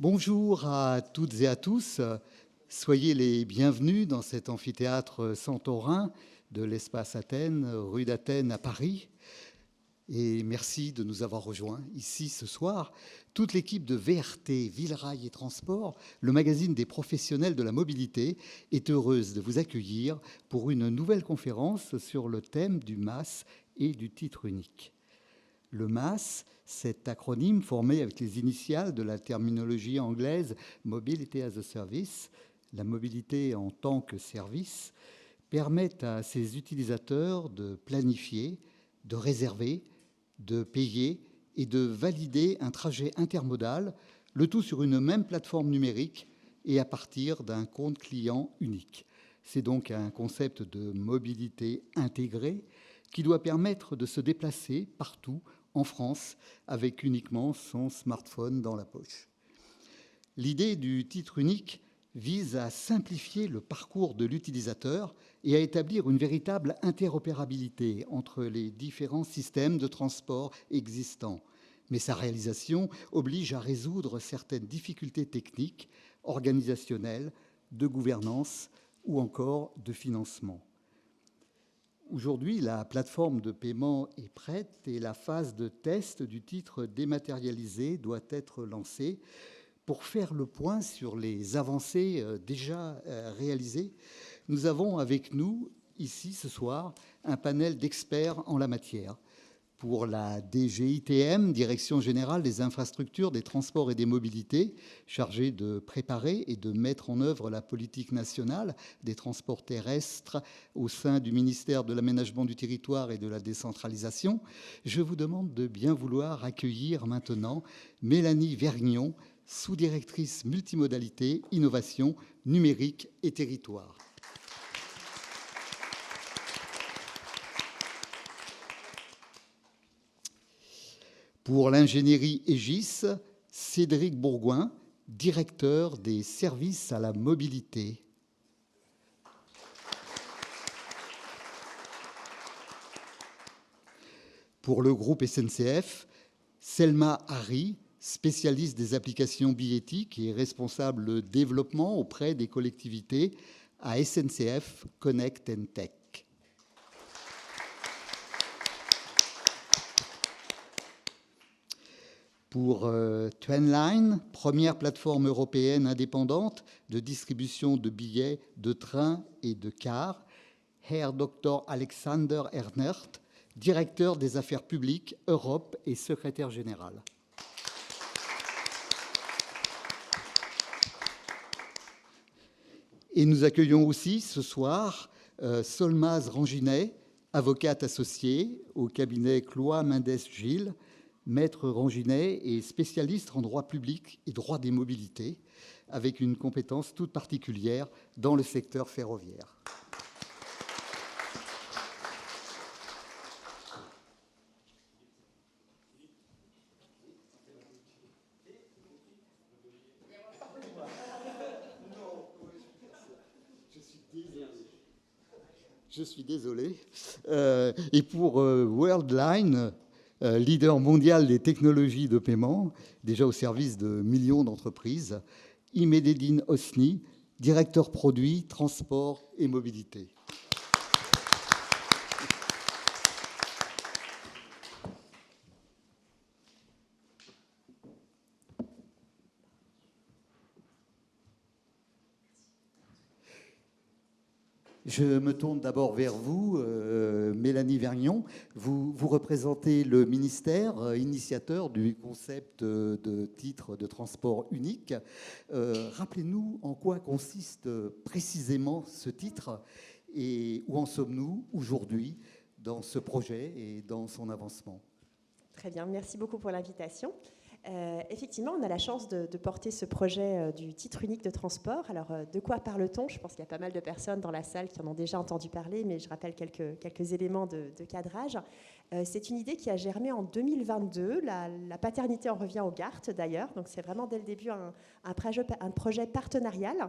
Bonjour à toutes et à tous. Soyez les bienvenus dans cet amphithéâtre Santorin de l'Espace Athènes, rue d'Athènes à Paris. Et merci de nous avoir rejoints ici ce soir. Toute l'équipe de VRT, Ville, Rail et Transport, le magazine des professionnels de la mobilité, est heureuse de vous accueillir pour une nouvelle conférence sur le thème du MaaS et du titre unique. Le MaaS, cet acronyme formé avec les initiales de la terminologie anglaise Mobility as a Service, la mobilité en tant que service, permet à ses utilisateurs de planifier, de réserver, de payer et de valider un trajet intermodal, le tout sur une même plateforme numérique et à partir d'un compte client unique. C'est donc un concept de mobilité intégrée qui doit permettre de se déplacer partout en France avec uniquement son smartphone dans la poche. L'idée du titre unique vise à simplifier le parcours de l'utilisateur et à établir une véritable interopérabilité entre les différents systèmes de transport existants. Mais sa réalisation oblige à résoudre certaines difficultés techniques, organisationnelles, de gouvernance ou encore de financement. Aujourd'hui, la plateforme de paiement est prête et la phase de test du titre dématérialisé doit être lancée. Pour faire le point sur les avancées déjà réalisées, nous avons avec nous, ici ce soir, un panel d'experts en la matière. Pour la DGITM, Direction Générale des Infrastructures, des Transports et des Mobilités, chargée de préparer et de mettre en œuvre la politique nationale des transports terrestres au sein du ministère de l'Aménagement du Territoire et de la Décentralisation, je vous demande de bien vouloir accueillir maintenant Mélanie Vergnon, sous-directrice multimodalité, innovation, numérique et territoire. Pour l'ingénierie Aegis, Cédric Bourgoin, directeur des services à la mobilité. Pour le groupe SNCF, Selma Hari, spécialiste des applications billettiques et responsable développement auprès des collectivités à SNCF Connect and Tech. Pour Trainline, première plateforme européenne indépendante de distribution de billets de train et de car, Herr Dr. Alexander Ernert, directeur des affaires publiques Europe et secrétaire général. Et nous accueillons aussi ce soir Solmaz Ranginet, avocate associée au cabinet Cloix Mendes Gilles. Maître Ranginet est spécialiste en droit public et droit des mobilités, avec une compétence toute particulière dans le secteur ferroviaire. Je suis désolé. Et pour Worldline, leader mondial des technologies de paiement, déjà au service de millions d'entreprises, Imededine Hosni, directeur produit, transport et mobilité. Je me tourne d'abord vers vous, Mélanie Vergnon. Vous représentez le ministère initiateur du concept de titre de transport unique. Rappelez-nous en quoi consiste précisément ce titre et où en sommes-nous aujourd'hui dans ce projet et dans son avancement. Très bien, merci beaucoup pour l'invitation. Effectivement, on a la chance de porter ce projet du titre unique de transport. Alors, de quoi parle-t-on ? Je pense qu'il y a pas mal de personnes dans la salle qui en ont déjà entendu parler, mais je rappelle quelques éléments de cadrage. C'est une idée qui a germé en 2022. La paternité en revient au GART, d'ailleurs. Donc, c'est vraiment dès le début un projet partenarial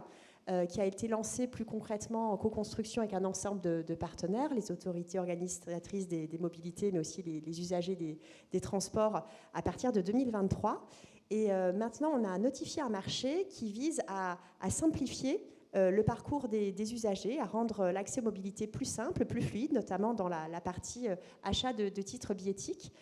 qui a été lancé plus concrètement en co-construction avec un ensemble de partenaires, les autorités organisatrices des mobilités, mais aussi les usagers des transports à partir de 2023. Et maintenant, on a notifié un marché qui vise à simplifier le parcours des usagers, à rendre l'accès aux mobilités plus simple, plus fluide, notamment dans la partie achat de titres billettiques.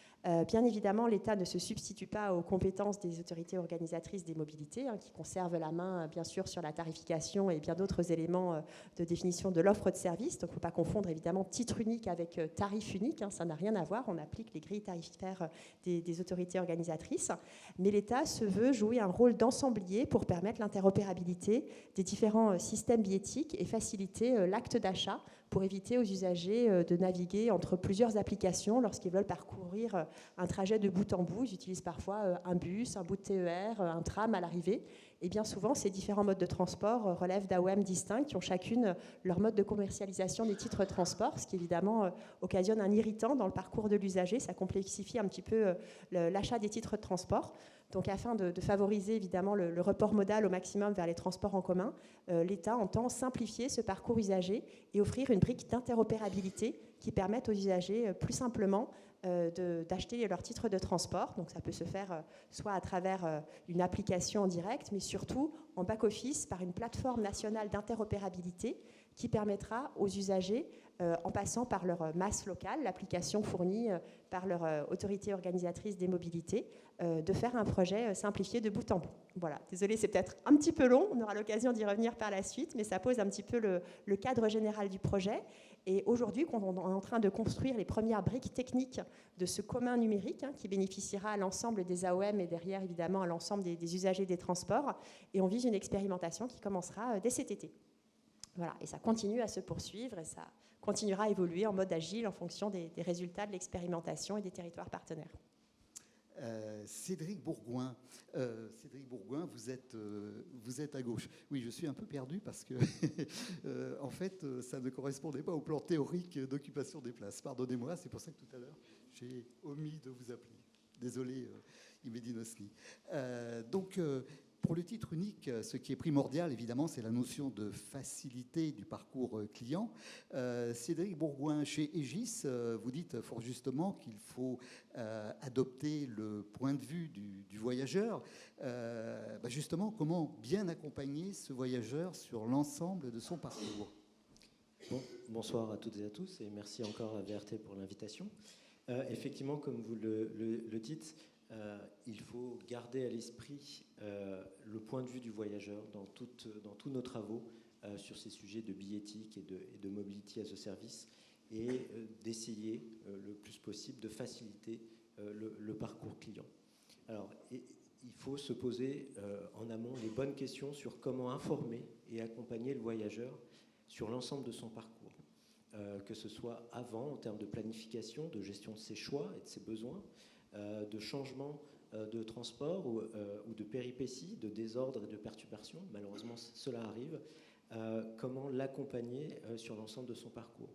Bien évidemment, l'État ne se substitue pas aux compétences des autorités organisatrices des mobilités, qui conservent la main, bien sûr, sur la tarification et bien d'autres éléments de définition de l'offre de service. Donc, il ne faut pas confondre, évidemment, titre unique avec tarif unique. Ça n'a rien à voir. On applique les grilles tarifaires des autorités organisatrices. Mais l'État se veut jouer un rôle d'ensemblier pour permettre l'interopérabilité des différents systèmes billettiques et faciliter l'acte d'achat pour éviter aux usagers de naviguer entre plusieurs applications lorsqu'ils veulent parcourir un trajet de bout en bout. Ils utilisent parfois un bus, un bout de TER, un tram à l'arrivée. Et bien souvent, ces différents modes de transport relèvent d'AOM distincts qui ont chacune leur mode de commercialisation des titres de transport, ce qui évidemment occasionne un irritant dans le parcours de l'usager. Ça complexifie un petit peu l'achat des titres de transport. Donc, afin de favoriser évidemment le report modal au maximum vers les transports en commun, l'État entend simplifier ce parcours usager et offrir une brique d'interopérabilité qui permette aux usagers plus simplement d'acheter leur titre de transport. Donc, ça peut se faire soit à travers une application en direct, mais surtout en back-office par une plateforme nationale d'interopérabilité qui permettra aux usagers, en passant par leur masse locale, l'application fournie par leur autorité organisatrice des mobilités, de faire un projet simplifié de bout en bout. Voilà, désolé, c'est peut-être un petit peu long, on aura l'occasion d'y revenir par la suite, mais ça pose un petit peu le cadre général du projet. Et aujourd'hui, on est en train de construire les premières briques techniques de ce commun numérique qui bénéficiera à l'ensemble des AOM et derrière, évidemment, à l'ensemble des usagers des transports. Et on vise une expérimentation qui commencera dès cet été. Voilà, et ça continue à se poursuivre et ça continuera à évoluer en mode agile en fonction des résultats de l'expérimentation et des territoires partenaires. Cédric Bourgoin, vous êtes à gauche. Oui, je suis un peu perdu parce que, en fait, ça ne correspondait pas au plan théorique d'occupation des places. Pardonnez-moi, c'est pour ça que tout à l'heure, j'ai omis de vous appeler. Désolé, Imedine Osni. Pour le titre unique, ce qui est primordial, évidemment, c'est la notion de facilité du parcours client. Cédric Bourgoin, chez Egis, vous dites fort justement qu'il faut adopter le point de vue du voyageur. Justement, comment bien accompagner ce voyageur sur l'ensemble de son parcours ? Bonsoir à toutes et à tous, et merci encore à VRT pour l'invitation. Effectivement, comme vous le dites, il faut garder à l'esprit le point de vue du voyageur dans tous nos travaux sur ces sujets de billettique et de mobility as a service, et d'essayer le plus possible de faciliter le parcours client. Alors, il faut se poser en amont les bonnes questions sur comment informer et accompagner le voyageur sur l'ensemble de son parcours, que ce soit avant en termes de planification, de gestion de ses choix et de ses besoins, de changement de transport ou de péripéties, de désordre et de perturbations. Malheureusement, cela arrive. Comment l'accompagner sur l'ensemble de son parcours.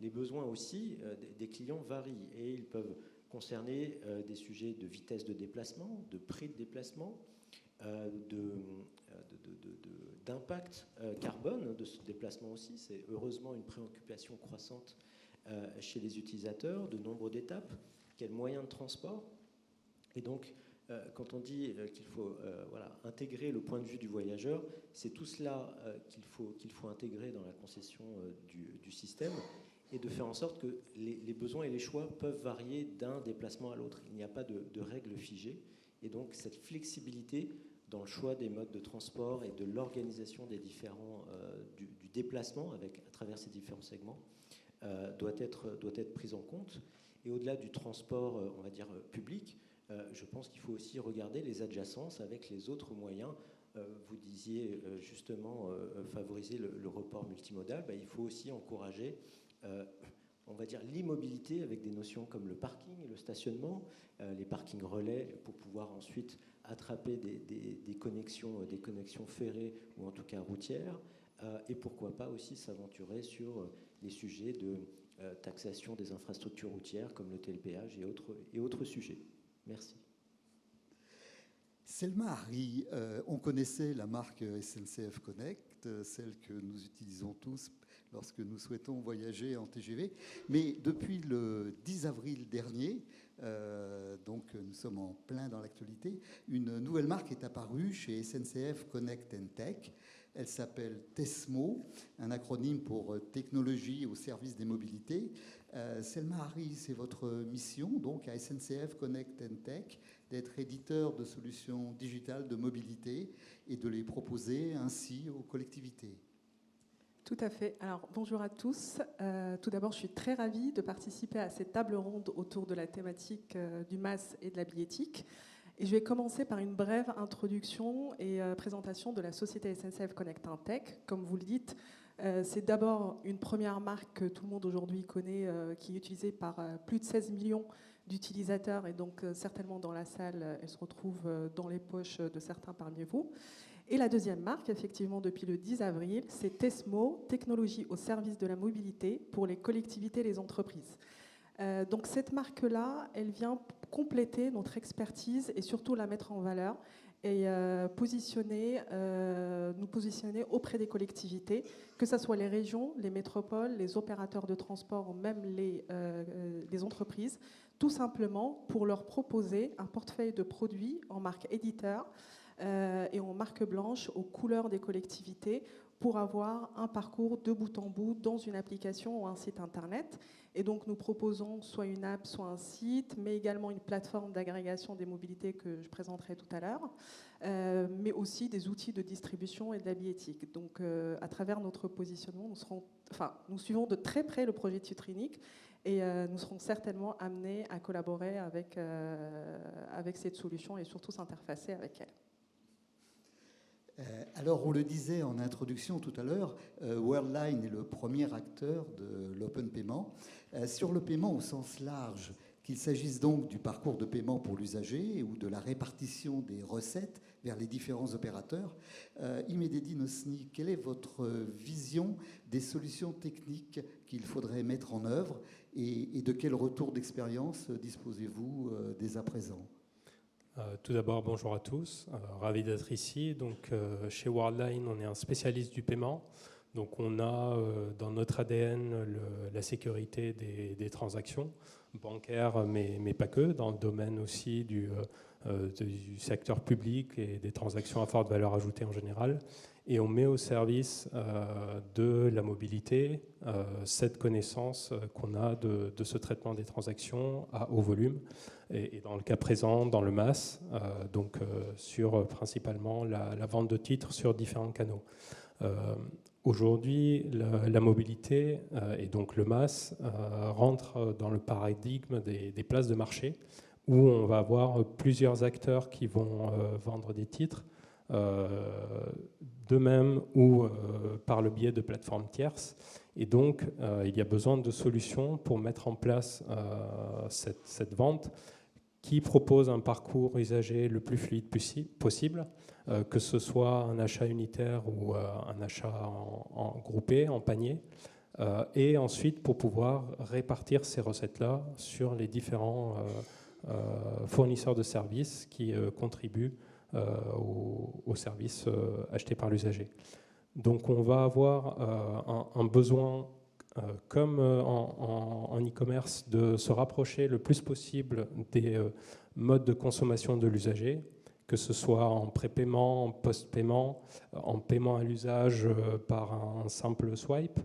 Les besoins aussi des clients varient et ils peuvent concerner des sujets de vitesse de déplacement, de prix de déplacement, d'impact carbone de ce déplacement aussi. C'est heureusement une préoccupation croissante chez les utilisateurs, de nombre d'étapes, quels moyens de transport. Et donc, quand on dit qu'il faut intégrer le point de vue du voyageur, c'est tout cela qu'il faut intégrer dans la concession du système, et de faire en sorte que les besoins et les choix peuvent varier d'un déplacement à l'autre. Il n'y a pas de règles figées, et donc cette flexibilité dans le choix des modes de transport et de l'organisation des différents du déplacement à travers ces différents segments doit être prise en compte. Et au-delà du transport, on va dire, public, je pense qu'il faut aussi regarder les adjacences avec les autres moyens. Vous disiez justement favoriser le report multimodal. Il faut aussi encourager, on va dire, l'immobilité avec des notions comme le parking et le stationnement, les parkings relais pour pouvoir ensuite attraper des connexions ferrées ou en tout cas routières, et pourquoi pas aussi s'aventurer sur les sujets de taxation des infrastructures routières comme le télépéage et autres sujets. Merci. Selma Hari, on connaissait la marque SNCF Connect, celle que nous utilisons tous lorsque nous souhaitons voyager en TGV. Mais depuis le 10 avril dernier, donc nous sommes en plein dans l'actualité, une nouvelle marque est apparue chez SNCF Connect & Tech. Elle s'appelle TESMO, un acronyme pour Technologie au service des mobilités. Selma Hari, c'est votre mission donc à SNCF Connect & Tech d'être éditeur de solutions digitales de mobilité et de les proposer ainsi aux collectivités. Tout à fait. Alors, bonjour à tous. Tout d'abord, je suis très ravie de participer à cette table ronde autour de la thématique du MaaS et de la billettique. Et je vais commencer par une brève introduction et présentation de la société SNCF Connect & Tech. Comme vous le dites, c'est d'abord une première marque que tout le monde aujourd'hui connaît, qui est utilisée par plus de 16 millions d'utilisateurs. Et donc, certainement dans la salle, elle se retrouve dans les poches de certains parmi vous. Et la deuxième marque, effectivement, depuis le 10 avril, c'est TESMO, Technologie au service de la mobilité pour les collectivités et les entreprises. Donc cette marque-là, elle vient compléter notre expertise et surtout la mettre en valeur et nous positionner auprès des collectivités, que ce soit les régions, les métropoles, les opérateurs de transport ou même les entreprises, tout simplement pour leur proposer un portefeuille de produits en marque éditeur et en marque blanche aux couleurs des collectivités pour avoir un parcours de bout en bout dans une application ou un site internet. Et donc nous proposons soit une app, soit un site, mais également une plateforme d'agrégation des mobilités que je présenterai tout à l'heure, mais aussi des outils de distribution et de la billettique. Donc à travers notre positionnement, nous suivons de très près le projet de titre unique et nous serons certainement amenés à collaborer avec cette solution et surtout s'interfacer avec elle. Alors, on le disait en introduction tout à l'heure, Worldline est le premier acteur de l'open payment. Sur le paiement au sens large, qu'il s'agisse donc du parcours de paiement pour l'usager ou de la répartition des recettes vers les différents opérateurs, Imededi Nosni, quelle est votre vision des solutions techniques qu'il faudrait mettre en œuvre et de quel retour d'expérience disposez-vous dès à présent ? Tout d'abord, bonjour à tous. Ravi d'être ici. Donc, chez Worldline, on est un spécialiste du paiement. Donc, on a dans notre ADN la sécurité des transactions bancaires, mais pas que, dans le domaine aussi du secteur public et des transactions à forte valeur ajoutée en général. Et on met au service de la mobilité cette connaissance qu'on a de ce traitement des transactions à haut volume. Et dans le cas présent, dans le MaaS, sur principalement la vente de titres sur différents canaux. Aujourd'hui, la mobilité et donc le MaaS rentre dans le paradigme des places de marché où on va avoir plusieurs acteurs qui vont vendre des titres d'eux-mêmes ou par le biais de plateformes tierces. Et donc, il y a besoin de solutions pour mettre en place cette vente qui propose un parcours usager le plus fluide possible, que ce soit un achat unitaire ou un achat en groupé, en panier, et ensuite pour pouvoir répartir ces recettes-là sur les différents fournisseurs de services qui contribuent aux services achetés par l'usager. Donc on va avoir un besoin, comme en e-commerce, de se rapprocher le plus possible des modes de consommation de l'usager, que ce soit en pré-paiement, en post-paiement, en paiement à l'usage par un simple swipe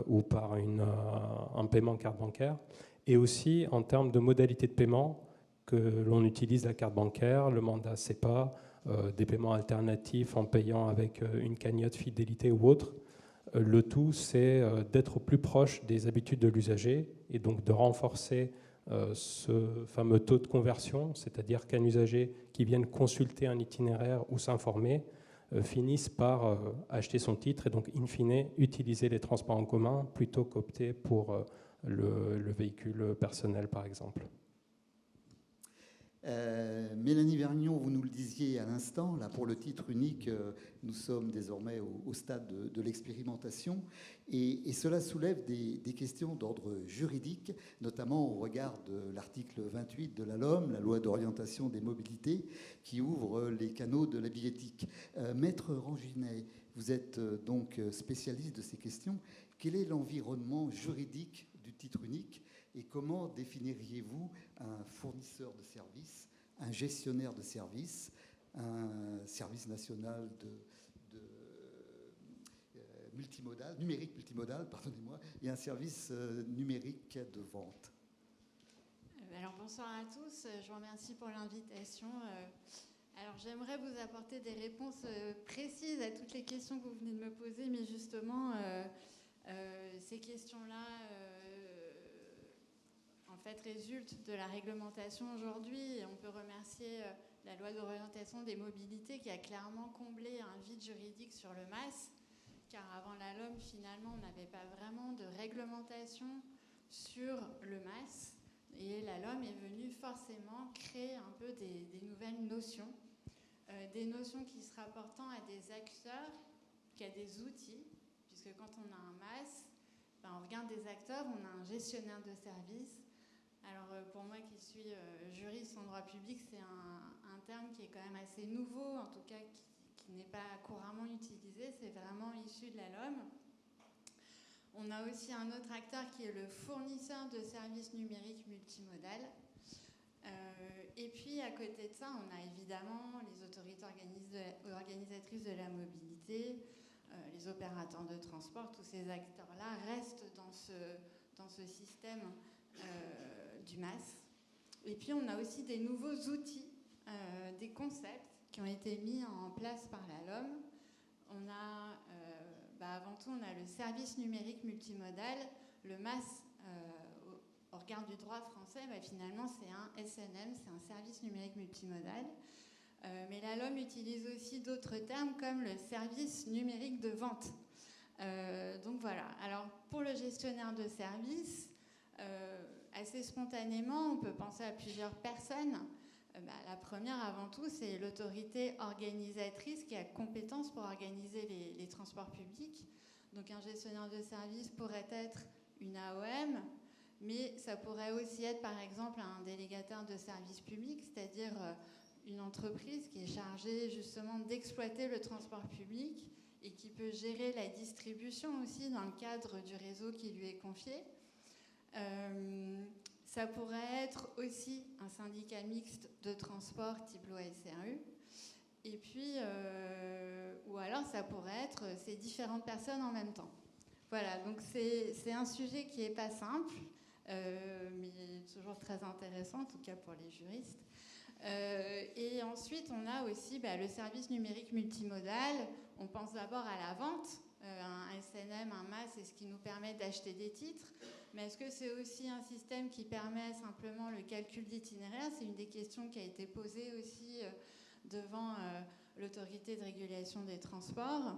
ou par un paiement carte bancaire, et aussi en termes de modalités de paiement, que l'on utilise la carte bancaire, le mandat SEPA, des paiements alternatifs en payant avec une cagnotte fidélité ou autre. Le tout, c'est d'être au plus proche des habitudes de l'usager et donc de renforcer ce fameux taux de conversion, c'est-à-dire qu'un usager qui vienne consulter un itinéraire ou s'informer finisse par acheter son titre et donc, in fine, utiliser les transports en commun plutôt qu'opter pour le véhicule personnel, par exemple. Mélanie Vergnon, vous nous le disiez à l'instant, là pour le titre unique, nous sommes désormais au stade de l'expérimentation et cela soulève des questions d'ordre juridique, notamment au regard de l'article 28 de la LOM, la loi d'orientation des mobilités, qui ouvre les canaux de la billettique. Maître Ranginet, vous êtes donc spécialiste de ces questions. Quel est l'environnement juridique du titre unique et comment définiriez-vous un fournisseur de services, un gestionnaire de services, un service national multimodal, numérique multimodal, pardonnez-moi, et un service numérique de vente? Alors bonsoir à tous, je vous remercie pour l'invitation. Alors j'aimerais vous apporter des réponses précises à toutes les questions que vous venez de me poser, mais justement ces questions-là en fait résultent de la réglementation aujourd'hui et on peut remercier la loi d'orientation des mobilités qui a clairement comblé un vide juridique sur le MAS, car avant la LOM finalement on n'avait pas vraiment de réglementation sur le MAS et la LOM est venue forcément créer un peu des nouvelles notions, des notions qui se rapportant à des acteurs qu'à des outils, puisque quand on a un MAS, on regarde des acteurs, on a un gestionnaire de services. Alors pour moi qui suis juriste en droit public, c'est un terme qui est quand même assez nouveau, en tout cas qui n'est pas couramment utilisé, c'est vraiment issu de la LOM. On a aussi un autre acteur qui est le fournisseur de services numériques multimodal. Et puis à côté de ça, on a évidemment les autorités organisatrices de la mobilité, les opérateurs de transport, tous ces acteurs-là restent dans ce système du MAS. Et puis on a aussi des nouveaux outils, des concepts qui ont été mis en place par la LOM. On a, avant tout, on a le service numérique multimodal. Le MAS, au regard du droit français, finalement c'est un SNM, c'est un service numérique multimodal. Mais la LOM utilise aussi d'autres termes comme le service numérique de vente. Donc voilà. Alors pour le gestionnaire de service, assez spontanément, on peut penser à plusieurs personnes. La première, avant tout, c'est l'autorité organisatrice qui a compétence pour organiser les transports publics. Donc un gestionnaire de service pourrait être une AOM, mais ça pourrait aussi être par exemple un délégataire de service public, c'est-à-dire une entreprise qui est chargée justement d'exploiter le transport public et qui peut gérer la distribution aussi dans le cadre du réseau qui lui est confié. Ça pourrait être aussi un syndicat mixte de transport type loi SRU. Et puis, ou alors ça pourrait être ces différentes personnes en même temps. Voilà, donc c'est un sujet qui n'est pas simple, mais toujours très intéressant, en tout cas pour les juristes. Et ensuite, on a aussi le service numérique multimodal. On pense d'abord à la vente. Un SNM, un MAS, c'est ce qui nous permet d'acheter des titres. Mais est-ce que c'est aussi un système qui permet simplement le calcul d'itinéraire? C'est une des questions qui a été posée aussi devant l'autorité de régulation des transports.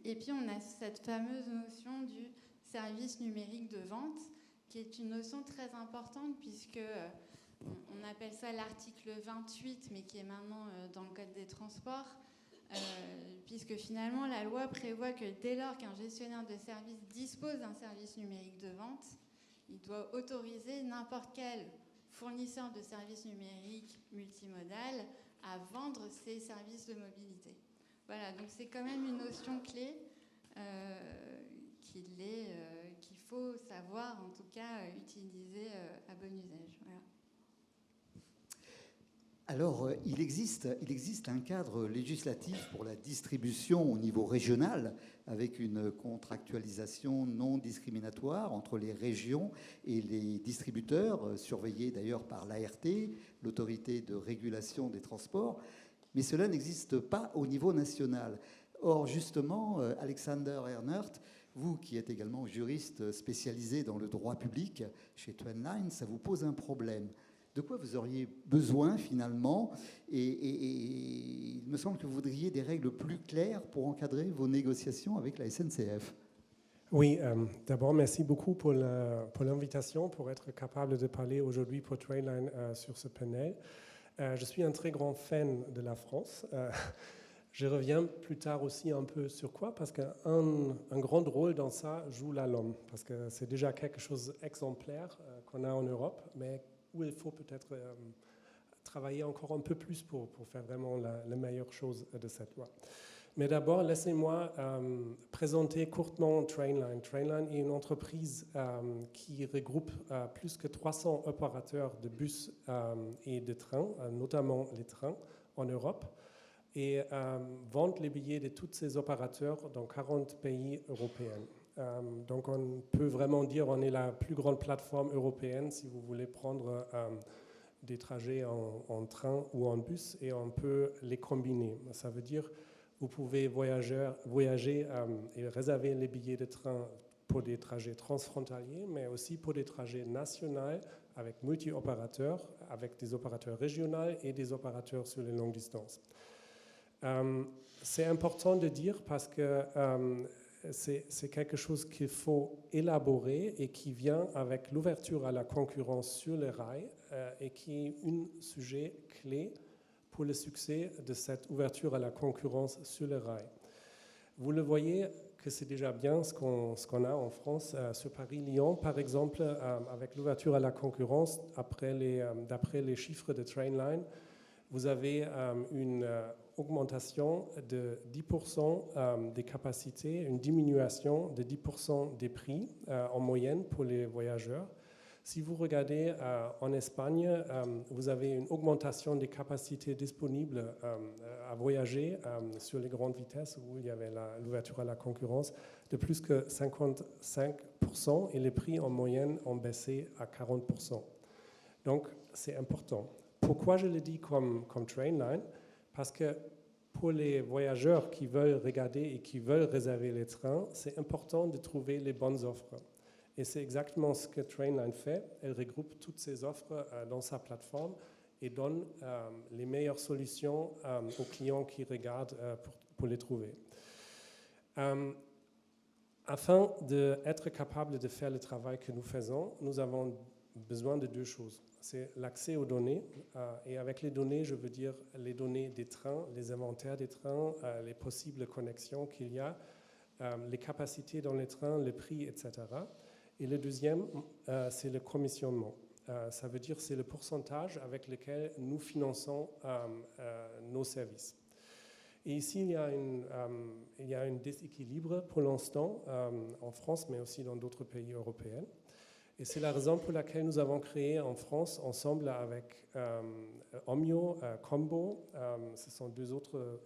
Et puis on a cette fameuse notion du service numérique de vente, qui est une notion très importante puisque on appelle ça l'article 28, mais qui est maintenant dans le Code des transports. Puisque finalement la loi prévoit que dès lors qu'un gestionnaire de service dispose d'un service numérique de vente, il doit autoriser n'importe quel fournisseur de services numériques multimodal à vendre ses services de mobilité. Voilà, donc c'est quand même une notion clé qu'il faut savoir en tout cas utiliser à bon usage. Voilà. Alors, il existe un cadre législatif pour la distribution au niveau régional, avec une contractualisation non discriminatoire entre les régions et les distributeurs, surveillés d'ailleurs par l'ART, l'autorité de régulation des transports, mais cela n'existe pas au niveau national. Or, justement, Alexander Ernert, vous qui êtes également juriste spécialisé dans le droit public chez Trendline, ça vous pose un problème. De quoi vous auriez besoin finalement et il me semble que vous voudriez des règles plus claires pour encadrer vos négociations avec la SNCF. Oui, d'abord, merci beaucoup pour l'invitation, pour être capable de parler aujourd'hui pour Trainline sur ce panel. Je suis un très grand fan de la France. Je reviens plus tard aussi un peu sur quoi, parce qu'un grand rôle dans ça joue la LOM, parce que c'est déjà quelque chose d'exemplaire qu'on a en Europe, mais où il faut peut-être travailler encore un peu plus pour faire vraiment la meilleure chose de cette loi. Mais d'abord, laissez-moi présenter courtement Trainline. Trainline est une entreprise qui regroupe plus que 300 opérateurs de bus et de trains, notamment les trains en Europe, et vend les billets de tous ces opérateurs dans 40 pays européens. Donc on peut vraiment dire qu'on est la plus grande plateforme européenne si vous voulez prendre des trajets en train ou en bus, et on peut les combiner. Ça veut dire vous pouvez voyager et réserver les billets de train pour des trajets transfrontaliers, mais aussi pour des trajets nationaux avec multi-opérateurs, avec des opérateurs régionaux et des opérateurs sur les longues distances. C'est important de dire parce que c'est quelque chose qu'il faut élaborer et qui vient avec l'ouverture à la concurrence sur les rails et qui est un sujet clé pour le succès de cette ouverture à la concurrence sur les rails. Vous le voyez que c'est déjà bien ce qu'on a en France sur Paris-Lyon, par exemple, avec l'ouverture à la concurrence, d'après les chiffres de Trainline, vous avez une augmentation de 10% des capacités, une diminution de 10% des prix en moyenne pour les voyageurs. Si vous regardez en Espagne, vous avez une augmentation des capacités disponibles à voyager sur les grandes vitesses où il y avait l'ouverture à la concurrence de plus que 55% et les prix en moyenne ont baissé à 40%. Donc c'est important. Pourquoi je le dis comme Trainline? Parce que pour les voyageurs qui veulent regarder et qui veulent réserver les trains, c'est important de trouver les bonnes offres. Et c'est exactement ce que Trainline fait. Elle regroupe toutes ces offres dans sa plateforme et donne les meilleures solutions aux clients qui regardent pour les trouver. Afin d'être capable de faire le travail que nous faisons, nous avons besoin de deux choses. C'est l'accès aux données. Et avec les données, je veux dire les données des trains, les inventaires des trains, les possibles connexions qu'il y a, les capacités dans les trains, les prix, etc. Et le deuxième, c'est le commissionnement. Ça veut dire c'est le pourcentage avec lequel nous finançons nos services. Et ici, il y a un déséquilibre pour l'instant en France, mais aussi dans d'autres pays européens. Et c'est la raison pour laquelle nous avons créé en France, ensemble avec Omio, Combo, ce sont deux autres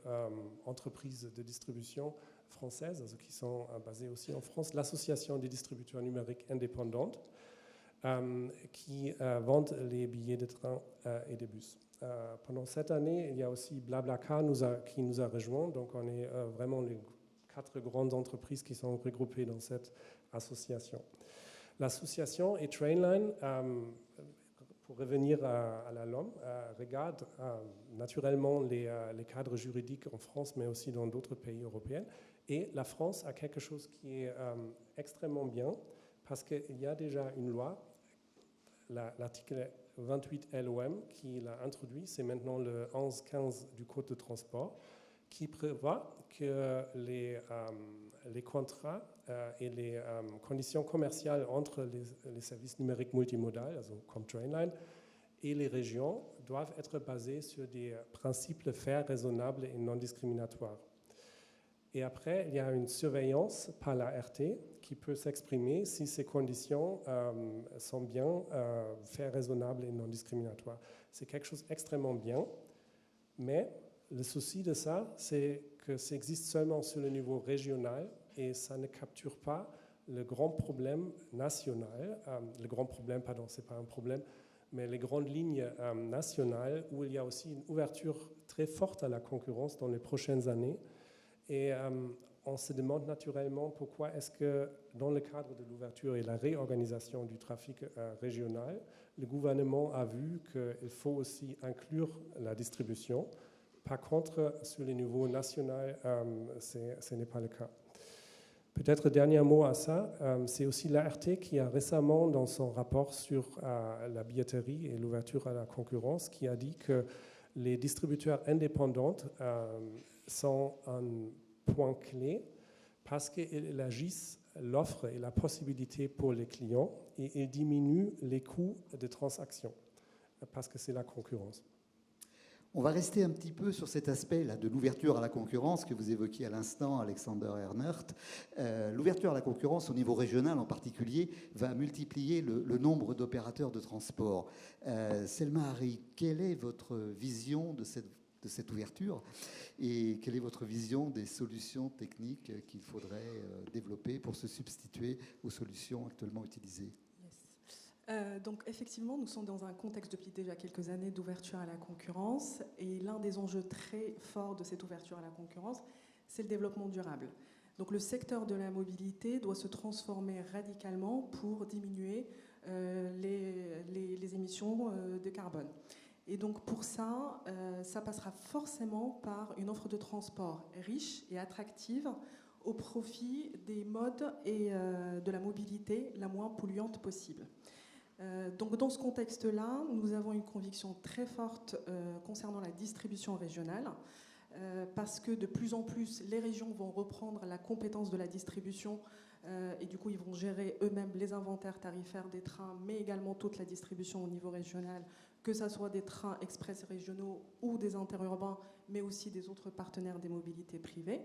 entreprises de distribution françaises qui sont basées aussi en France, l'association des distributeurs numériques indépendantes qui vendent les billets de train et des bus. Pendant cette année, il y a aussi Blablacar qui nous a rejoints, donc on est vraiment les 4 grandes entreprises qui sont regroupées dans cette association. L'association et Trainline, pour revenir à la LOM, regarde naturellement les cadres juridiques en France, mais aussi dans d'autres pays européens. Et la France a quelque chose qui est extrêmement bien, parce qu'il y a déjà une loi, l'article 28 LOM, qui l'a introduit, c'est maintenant le 11-15 du Code de transport, qui prévoit que les contrats et les conditions commerciales entre les services numériques multimodaux, comme Trainline, et les régions doivent être basés sur des principes faits, raisonnables et non discriminatoires. Et après, il y a une surveillance par la RT qui peut s'exprimer si ces conditions sont bien faits, raisonnables et non discriminatoires. C'est quelque chose d'extrêmement bien, mais le souci de ça, c'est que ça existe seulement sur le niveau régional et ça ne capture pas le grand problème national, c'est pas un problème, mais les grandes lignes nationales où il y a aussi une ouverture très forte à la concurrence dans les prochaines années. Et on se demande naturellement pourquoi est-ce que dans le cadre de l'ouverture et la réorganisation du trafic régional, le gouvernement a vu qu'il faut aussi inclure la distribution. Par contre, sur le niveau national, ce n'est pas le cas. Peut-être dernier mot à ça, c'est aussi l'ART qui a récemment, dans son rapport sur la billetterie et l'ouverture à la concurrence, qui a dit que les distributeurs indépendants sont un point clé parce qu'ils agissent l'offre et la possibilité pour les clients et ils diminuent les coûts de transaction parce que c'est la concurrence. On va rester un petit peu sur cet aspect-là de l'ouverture à la concurrence que vous évoquiez à l'instant, Alexander Ernert. L'ouverture à la concurrence au niveau régional en particulier va multiplier le nombre d'opérateurs de transport. Selma Hari, quelle est votre vision de cette ouverture et quelle est votre vision des solutions techniques qu'il faudrait développer pour se substituer aux solutions actuellement utilisées ? Donc effectivement, nous sommes dans un contexte depuis déjà quelques années d'ouverture à la concurrence et l'un des enjeux très forts de cette ouverture à la concurrence, c'est le développement durable. Donc le secteur de la mobilité doit se transformer radicalement pour diminuer les émissions de carbone. Et donc pour ça, ça passera forcément par une offre de transport riche et attractive au profit des modes et de la mobilité la moins polluante possible. Donc dans ce contexte-là, nous avons une conviction très forte concernant la distribution régionale, parce que de plus en plus, les régions vont reprendre la compétence de la distribution et du coup, ils vont gérer eux-mêmes les inventaires tarifaires des trains, mais également toute la distribution au niveau régional, que ce soit des trains express régionaux ou des interurbains, mais aussi des autres partenaires des mobilités privées.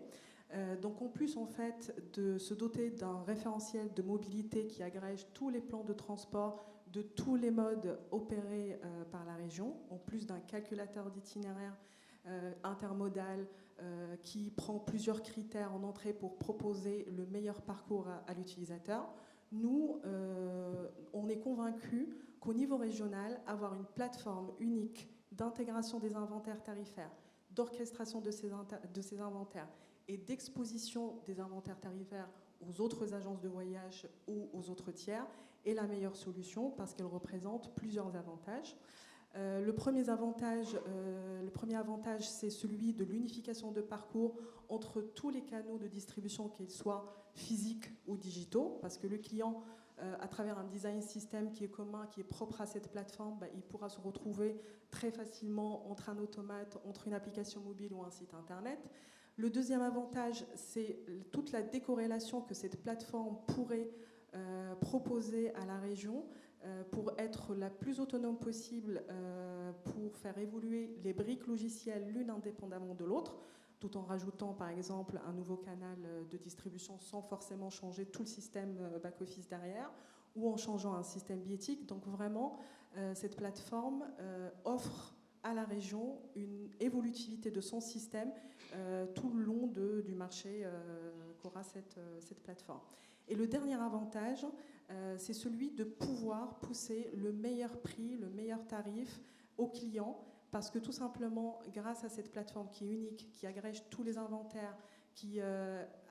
Donc en plus en fait de se doter d'un référentiel de mobilité qui agrège tous les plans de transport de tous les modes opérés par la région, en plus d'un calculateur d'itinéraire intermodal qui prend plusieurs critères en entrée pour proposer le meilleur parcours à l'utilisateur. Nous, on est convaincus qu'au niveau régional, avoir une plateforme unique d'intégration des inventaires tarifaires, d'orchestration de ces inventaires et d'exposition des inventaires tarifaires aux autres agences de voyage ou aux autres tiers est la meilleure solution parce qu'elle représente plusieurs avantages. Le premier avantage, c'est celui de l'unification de parcours entre tous les canaux de distribution, qu'ils soient physiques ou digitaux, parce que le client, à travers un design system qui est commun, qui est propre à cette plateforme, il pourra se retrouver très facilement entre un automate, entre une application mobile ou un site internet. Le deuxième avantage, c'est toute la décorrélation que cette plateforme pourrait proposer à la région pour être la plus autonome possible, pour faire évoluer les briques logicielles l'une indépendamment de l'autre, tout en rajoutant par exemple un nouveau canal de distribution sans forcément changer tout le système back-office derrière, ou en changeant un système billettique. Donc vraiment, cette plateforme offre à la région une évolutivité de son système tout le long du marché qu'aura cette plateforme. Et le dernier avantage, c'est celui de pouvoir pousser le meilleur prix, le meilleur tarif aux clients, parce que tout simplement, grâce à cette plateforme qui est unique, qui agrège tous les inventaires, qui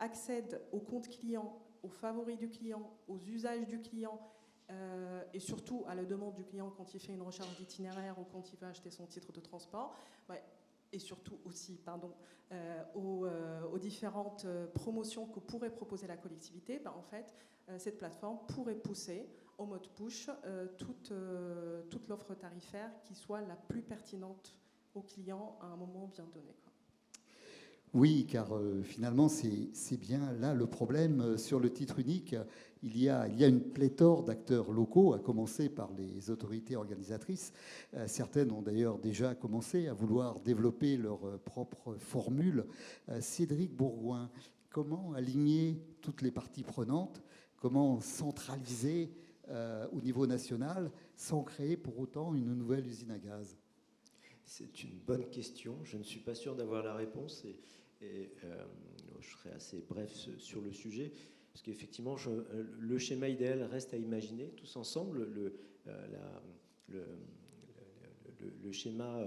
accède aux comptes clients, aux favoris du client, aux usages du client, et surtout à la demande du client quand il fait une recherche d'itinéraire ou quand il va acheter son titre de transport, et surtout aussi aux différentes promotions que pourrait proposer la collectivité, en fait, cette plateforme pourrait pousser au mode push toute l'offre tarifaire qui soit la plus pertinente aux clients à un moment bien donné. Oui, car finalement, c'est bien là le problème. Sur le titre unique, il y a une pléthore d'acteurs locaux, à commencer par les autorités organisatrices. Certaines ont d'ailleurs déjà commencé à vouloir développer leur propre formule. Cédric Bourgoin, comment aligner toutes les parties prenantes? Comment centraliser au niveau national sans créer pour autant une nouvelle usine à gaz? C'est une bonne question. Je ne suis pas sûr d'avoir la réponse et je serai assez bref sur le sujet, parce qu'effectivement, le schéma idéal reste à imaginer tous ensemble. Le schéma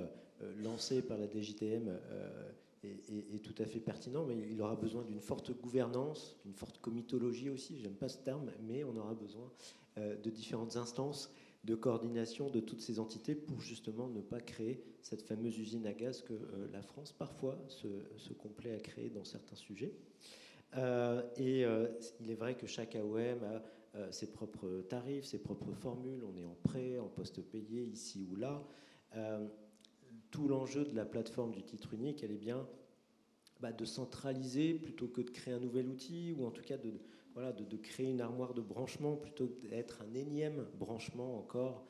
lancé par la DGTM est tout à fait pertinent, mais il aura besoin d'une forte gouvernance, d'une forte comitologie aussi, j'aime pas ce terme, mais on aura besoin de différentes instances de coordination de toutes ces entités pour justement ne pas créer cette fameuse usine à gaz que la France parfois se complaît à créer dans certains sujets. Il est vrai que chaque AOM a ses propres tarifs, ses propres formules. On est en prêt, en post-payé, ici ou là. Tout l'enjeu de la plateforme du titre unique, elle est bien de centraliser plutôt que de créer un nouvel outil, ou en tout cas de créer une armoire de branchement plutôt que d'être un énième branchement encore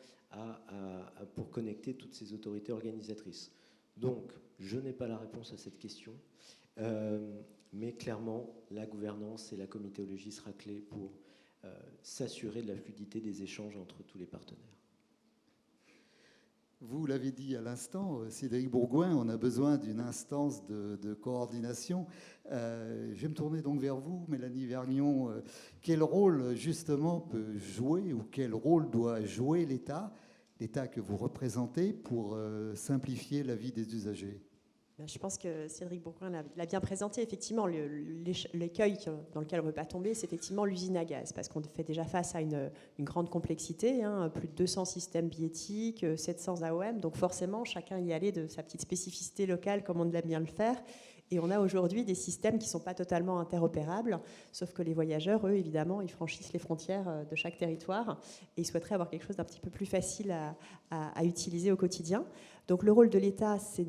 pour connecter toutes ces autorités organisatrices. Donc, je n'ai pas la réponse à cette question, mais clairement, la gouvernance et la comitéologie sera clé pour s'assurer de la fluidité des échanges entre tous les partenaires. Vous l'avez dit à l'instant, Cédric Bourgoin, on a besoin d'une instance de coordination. Je vais me tourner donc vers vous, Mélanie Vergnon. Quel rôle, justement, peut jouer ou quel rôle doit jouer l'État que vous représentez, pour simplifier la vie des usagers ? Je pense que Cédric Bourgoin l'a bien présenté. Effectivement, l'écueil dans lequel on ne veut pas tomber, c'est effectivement l'usine à gaz, parce qu'on fait déjà face à une grande complexité, plus de 200 systèmes billettiques, 700 AOM, donc forcément, chacun y allait de sa petite spécificité locale, comme on aime bien le faire. Et on a aujourd'hui des systèmes qui ne sont pas totalement interopérables, sauf que les voyageurs, eux, évidemment, ils franchissent les frontières de chaque territoire et ils souhaiteraient avoir quelque chose d'un petit peu plus facile à utiliser au quotidien. Donc le rôle de l'État, ce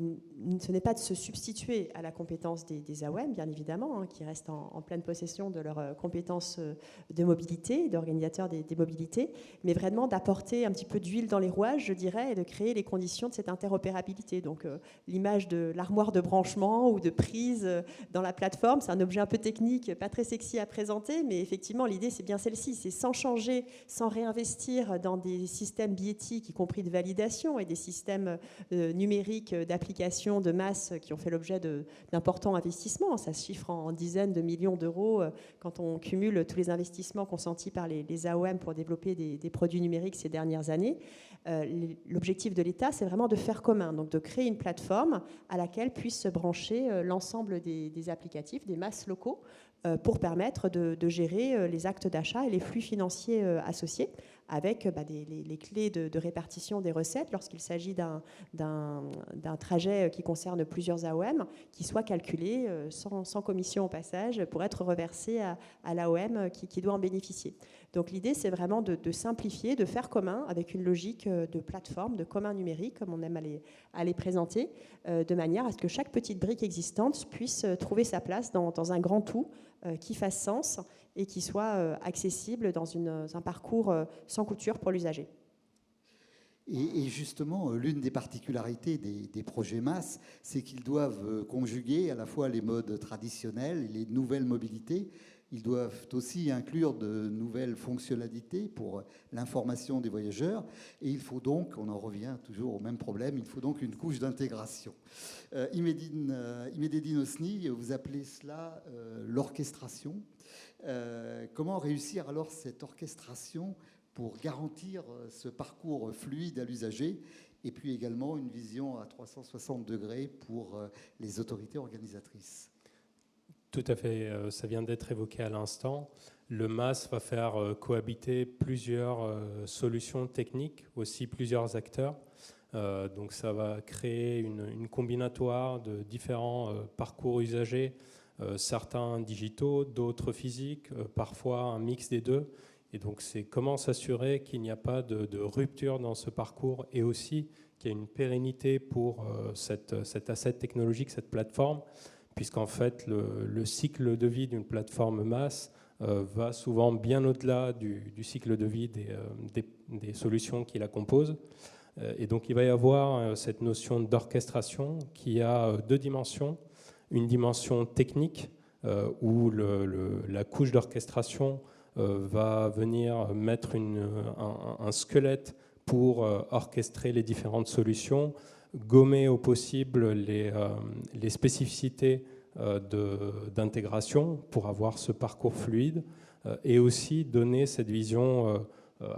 n'est pas de se substituer à la compétence des AOM, bien évidemment, qui restent en pleine possession de leurs compétences de mobilité, d'organisateurs des mobilités, mais vraiment d'apporter un petit peu d'huile dans les rouages, je dirais, et de créer les conditions de cette interopérabilité. Donc l'image de l'armoire de branchement ou de prise dans la plateforme, c'est un objet un peu technique, pas très sexy à présenter, mais effectivement, l'idée, c'est bien celle-ci, c'est sans changer, sans réinvestir dans des systèmes billettiques, y compris de validation, et des systèmes numériques d'applications de masse qui ont fait l'objet d'importants investissements. Ça se chiffre en dizaines de millions d'euros quand on cumule tous les investissements consentis par les AOM pour développer des produits numériques ces dernières années. L'objectif de l'État, c'est vraiment de faire commun, donc de créer une plateforme à laquelle puissent se brancher l'ensemble des applicatifs, des masses locaux, pour permettre de gérer les actes d'achat et les flux financiers associés, avec les clés de répartition des recettes lorsqu'il s'agit d'un trajet qui concerne plusieurs AOM, qui soit calculé sans commission au passage pour être reversé à l'AOM qui doit en bénéficier. Donc l'idée, c'est vraiment de simplifier, de faire commun avec une logique de plateforme, de commun numérique, comme on aime à les présenter, de manière à ce que chaque petite brique existante puisse trouver sa place dans un grand tout qui fasse sens et qui soit accessible dans un parcours sans couture pour l'usager. Et justement, l'une des particularités des projets MaaS, c'est qu'ils doivent conjuguer à la fois les modes traditionnels et les nouvelles mobilités. Ils doivent aussi inclure de nouvelles fonctionnalités pour l'information des voyageurs. Et il faut donc, on en revient toujours au même problème, il faut donc une couche d'intégration. Imededine Osni, vous appelez cela l'orchestration. Comment réussir alors cette orchestration pour garantir ce parcours fluide à l'usager, et puis également une vision à 360 degrés pour les autorités organisatrices? Tout à fait, ça vient d'être évoqué à l'instant. Le MaaS va faire cohabiter plusieurs solutions techniques, aussi plusieurs acteurs. Donc ça va créer une combinatoire de différents parcours usagers, certains digitaux, d'autres physiques, parfois un mix des deux. Et donc c'est comment s'assurer qu'il n'y a pas de rupture dans ce parcours, et aussi qu'il y a une pérennité pour cet asset technologique, cette plateforme, puisqu'en fait, le cycle de vie d'une plateforme MaaS va souvent bien au-delà du cycle de vie des solutions qui la composent. Et donc, il va y avoir cette notion d'orchestration qui a deux dimensions. Une dimension technique, où la couche d'orchestration va venir mettre un squelette pour orchestrer les différentes solutions, gommer au possible les spécificités d'intégration pour avoir ce parcours fluide, et aussi donner cette vision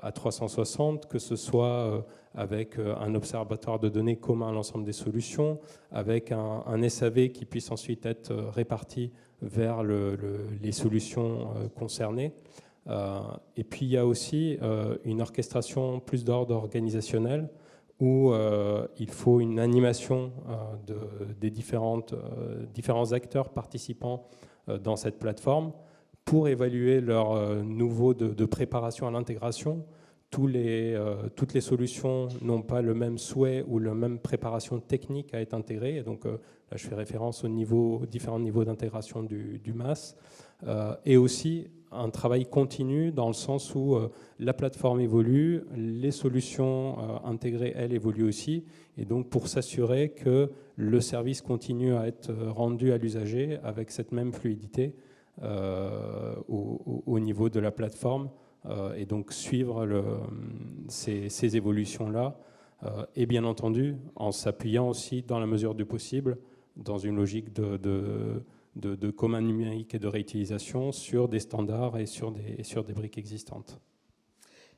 à 360, que ce soit avec un observatoire de données commun à l'ensemble des solutions, avec un SAV qui puisse ensuite être réparti vers les solutions concernées. Et puis il y a aussi une orchestration plus d'ordre organisationnel, où il faut une animation des différents acteurs participants dans cette plateforme pour évaluer leur niveau de préparation à l'intégration. Toutes les solutions n'ont pas le même souhait ou la même préparation technique à être intégrées. Et donc là, je fais référence aux différents niveaux d'intégration du MAS. Et aussi un travail continu dans le sens où la plateforme évolue, les solutions intégrées, elles, évoluent aussi. Et donc pour s'assurer que le service continue à être rendu à l'usager avec cette même fluidité au niveau de la plateforme. Et donc suivre ces évolutions-là, et bien entendu en s'appuyant aussi dans la mesure du possible dans une logique de commun numérique et de réutilisation sur des standards et sur des briques existantes.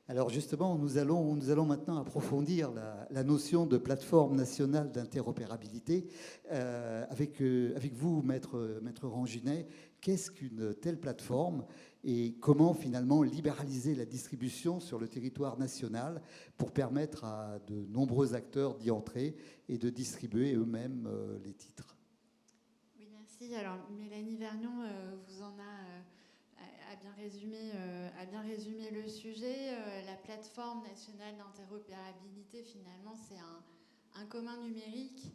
Alors justement, nous allons maintenant approfondir la notion de plateforme nationale d'interopérabilité. Avec vous, Maître Ranginet, qu'est-ce qu'une telle plateforme et comment finalement libéraliser la distribution sur le territoire national pour permettre à de nombreux acteurs d'y entrer et de distribuer eux-mêmes les titres? Oui, merci. Alors Mélanie Vergnon vous en a bien résumé le sujet. La plateforme nationale d'interopérabilité, finalement, c'est un commun numérique.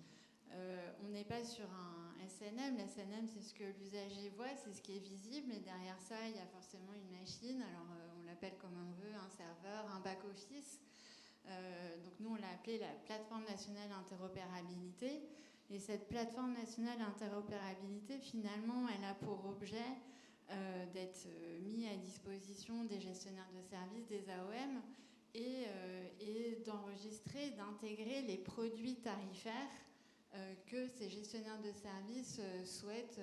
On n'est pas sur un SNM. La SNM, c'est ce que l'usager voit, c'est ce qui est visible, mais derrière ça, il y a forcément une machine. Alors, on l'appelle comme on veut, un serveur, un back-office. Donc, nous, on l'a appelé la plateforme nationale d'interopérabilité. Et cette plateforme nationale d'interopérabilité, finalement, elle a pour objet d'être mis à disposition des gestionnaires de services, des AOM, et d'enregistrer, d'intégrer les produits tarifaires que ces gestionnaires de services souhaitent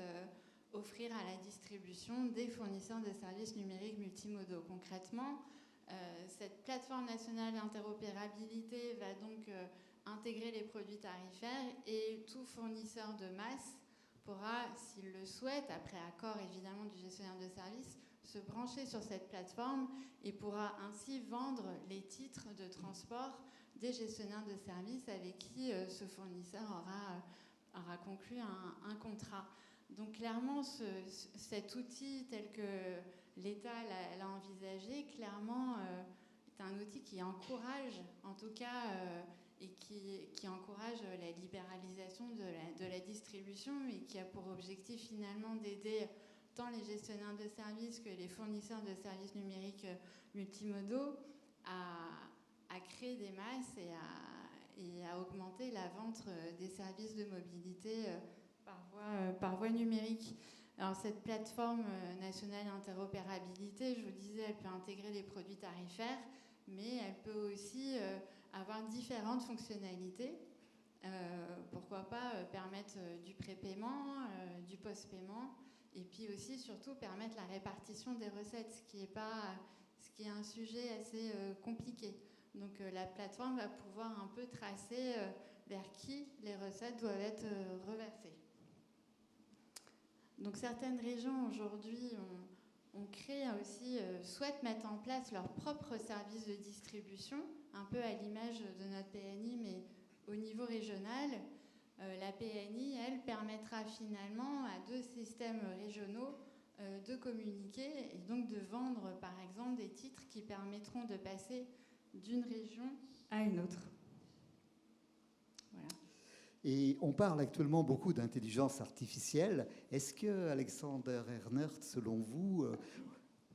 offrir à la distribution des fournisseurs de services numériques multimodaux. Concrètement, cette plateforme nationale d'interopérabilité va donc intégrer les produits tarifaires et tout fournisseur de masse pourra, s'il le souhaite, après accord évidemment du gestionnaire de service, se brancher sur cette plateforme et pourra ainsi vendre les titres de transport des gestionnaires de services avec qui ce fournisseur aura conclu un contrat. Donc clairement, cet outil tel que l'État l'a envisagé, clairement, est un outil qui encourage, en tout cas, et qui encourage la libéralisation de la distribution et qui a pour objectif finalement d'aider tant les gestionnaires de services que les fournisseurs de services numériques multimodaux à créer des masses et à augmenter la vente des services de mobilité par voie numérique. Alors cette plateforme nationale d'interopérabilité, je vous disais, elle peut intégrer les produits tarifaires, mais elle peut aussi avoir différentes fonctionnalités. Pourquoi pas permettre du prépaiement, du post-paiement, et puis aussi surtout permettre la répartition des recettes, ce qui est un sujet assez compliqué. Donc la plateforme va pouvoir un peu tracer vers qui les recettes doivent être reversées. Donc certaines régions aujourd'hui ont créé aussi, souhaitent mettre en place leur propre service de distribution, un peu à l'image de notre PNI, mais au niveau régional. La PNI, elle, permettra finalement à 2 systèmes régionaux de communiquer et donc de vendre, par exemple, des titres qui permettront de passer d'une région à une autre. Voilà. Et on parle actuellement beaucoup d'intelligence artificielle. Est-ce que Alexander Ernert, selon vous,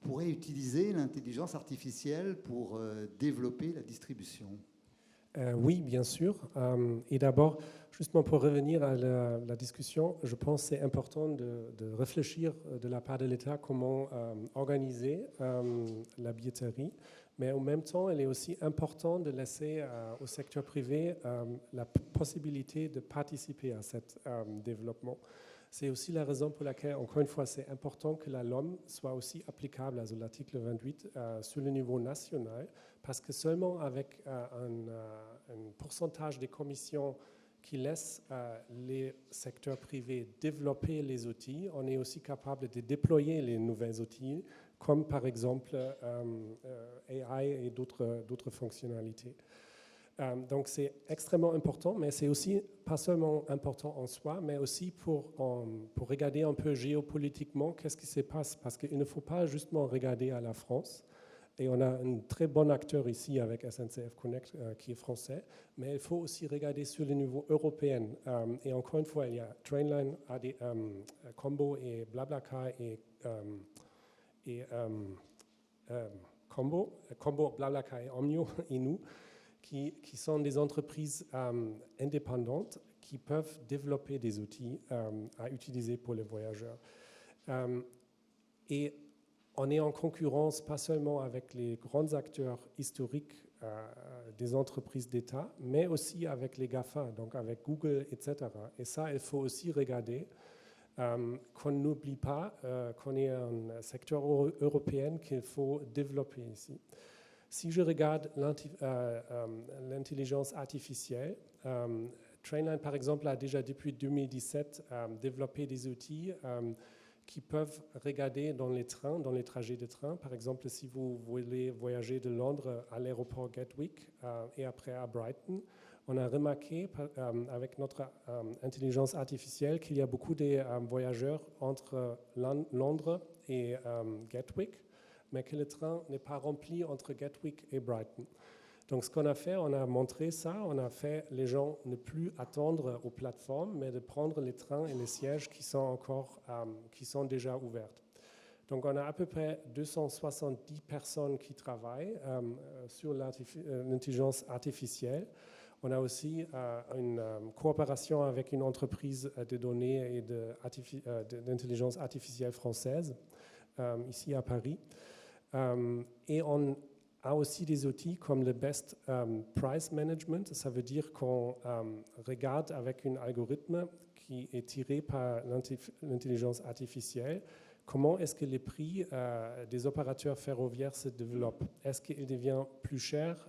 pourrait utiliser l'intelligence artificielle pour développer la distribution ? Oui, bien sûr. Et d'abord, justement pour revenir à la discussion, je pense que c'est important de réfléchir de la part de l'État comment organiser la billetterie. Mais en même temps, il est aussi important de laisser au secteur privé la possibilité de participer à ce développement. C'est aussi la raison pour laquelle, encore une fois, c'est important que la LOM soit aussi applicable à l'article 28 sur le niveau national, parce que seulement avec un pourcentage des commissions qui laissent les secteurs privés développer les outils, on est aussi capable de déployer les nouveaux outils, comme par exemple AI et d'autres fonctionnalités. Donc c'est extrêmement important, mais c'est aussi pas seulement important en soi, mais aussi pour regarder un peu géopolitiquement qu'est-ce qui se passe, parce qu'il ne faut pas justement regarder à la France. Et on a un très bon acteur ici avec SNCF Connect qui est français, mais il faut aussi regarder sur le niveau européen. Et encore une fois, il y a Trainline, Combo et BlaBlaCar et Combo, BlaBlaCar et Omnio et nous, qui sont des entreprises indépendantes qui peuvent développer des outils à utiliser pour les voyageurs. Et on est en concurrence pas seulement avec les grands acteurs historiques des entreprises d'État, mais aussi avec les GAFA, donc avec Google, etc. Et ça, il faut aussi regarder qu'on n'oublie pas qu'on est un secteur européen qu'il faut développer ici. Si je regarde l'intelligence artificielle, Trainline, par exemple, a déjà depuis 2017 développé des outils qui peuvent regarder dans les trains, dans les trajets de train. Par exemple, si vous voulez voyager de Londres à l'aéroport Gatwick et après à Brighton, on a remarqué avec notre intelligence artificielle qu'il y a beaucoup de voyageurs entre Londres et Gatwick, mais que le train n'est pas rempli entre Gatwick et Brighton. Donc ce qu'on a fait, on a montré ça, on a fait les gens ne plus attendre aux plateformes, mais de prendre les trains et les sièges qui sont déjà ouverts. Donc on a à peu près 270 personnes qui travaillent sur l'intelligence artificielle. On a aussi une coopération avec une entreprise de données et d'intelligence artificielle française, ici à Paris. Et on a aussi des outils comme le Best Price Management. Ça veut dire qu'on regarde avec un algorithme qui est tiré par l'intelligence artificielle comment est-ce que les prix des opérateurs ferroviaires se développent. Est-ce qu'il devient plus cher?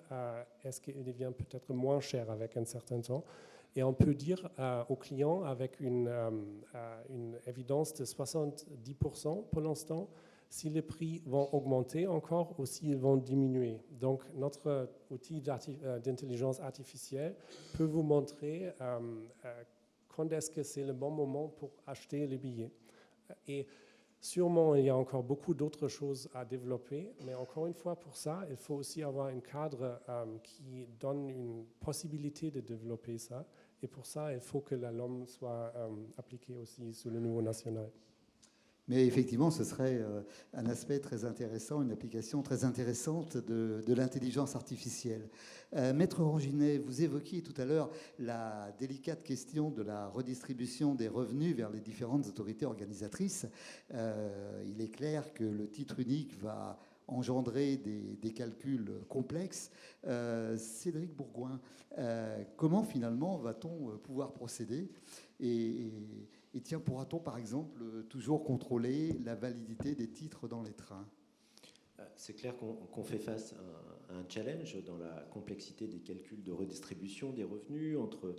Est-ce qu'il devient peut-être moins cher avec un certain temps? Et on peut dire aux clients avec une évidence de 70% pour l'instant, si les prix vont augmenter encore ou s'ils vont diminuer. Donc, notre outil d'intelligence artificielle peut vous montrer quand est-ce que c'est le bon moment pour acheter les billets. Et sûrement, il y a encore beaucoup d'autres choses à développer, mais encore une fois, pour ça, il faut aussi avoir un cadre qui donne une possibilité de développer ça. Et pour ça, il faut que la LOM soit appliquée aussi sur le niveau national. Mais effectivement, ce serait un aspect très intéressant, une application très intéressante de l'intelligence artificielle. Maître Ranginet, vous évoquiez tout à l'heure la délicate question de la redistribution des revenus vers les différentes autorités organisatrices. Il est clair que le titre unique va engendrer des calculs complexes. Cédric Bourgoin, comment finalement va-t-on pouvoir procéder et tiens, pourra-t-on, par exemple, toujours contrôler la validité des titres dans les trains? C'est clair qu'on fait face à un challenge dans la complexité des calculs de redistribution des revenus entre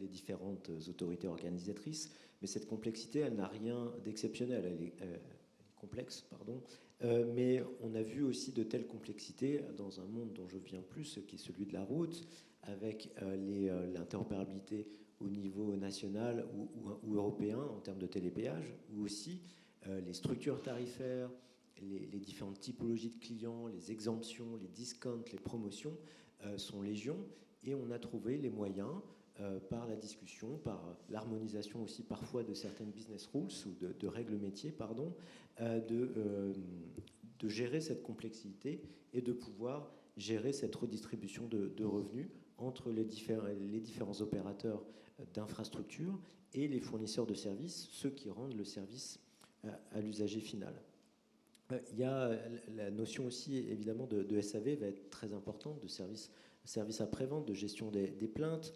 les différentes autorités organisatrices. Mais cette complexité, elle n'a rien d'exceptionnel. Elle est complexe, pardon. Mais on a vu aussi de telles complexités dans un monde dont je viens plus, qui est celui de la route, avec l'interopérabilité au niveau national ou européen en termes de télépéage, ou aussi les structures tarifaires, les différentes typologies de clients, les exemptions, les discounts, les promotions sont légion, et on a trouvé les moyens par la discussion, par l'harmonisation aussi parfois de certaines business rules ou de règles métiers, pardon, de gérer cette complexité et de pouvoir gérer cette redistribution de revenus entre les différents opérateurs d'infrastructures et les fournisseurs de services, ceux qui rendent le service à l'usager final. Il y a la notion aussi, évidemment, de SAV va être très importante, de service après-vente, de gestion des plaintes,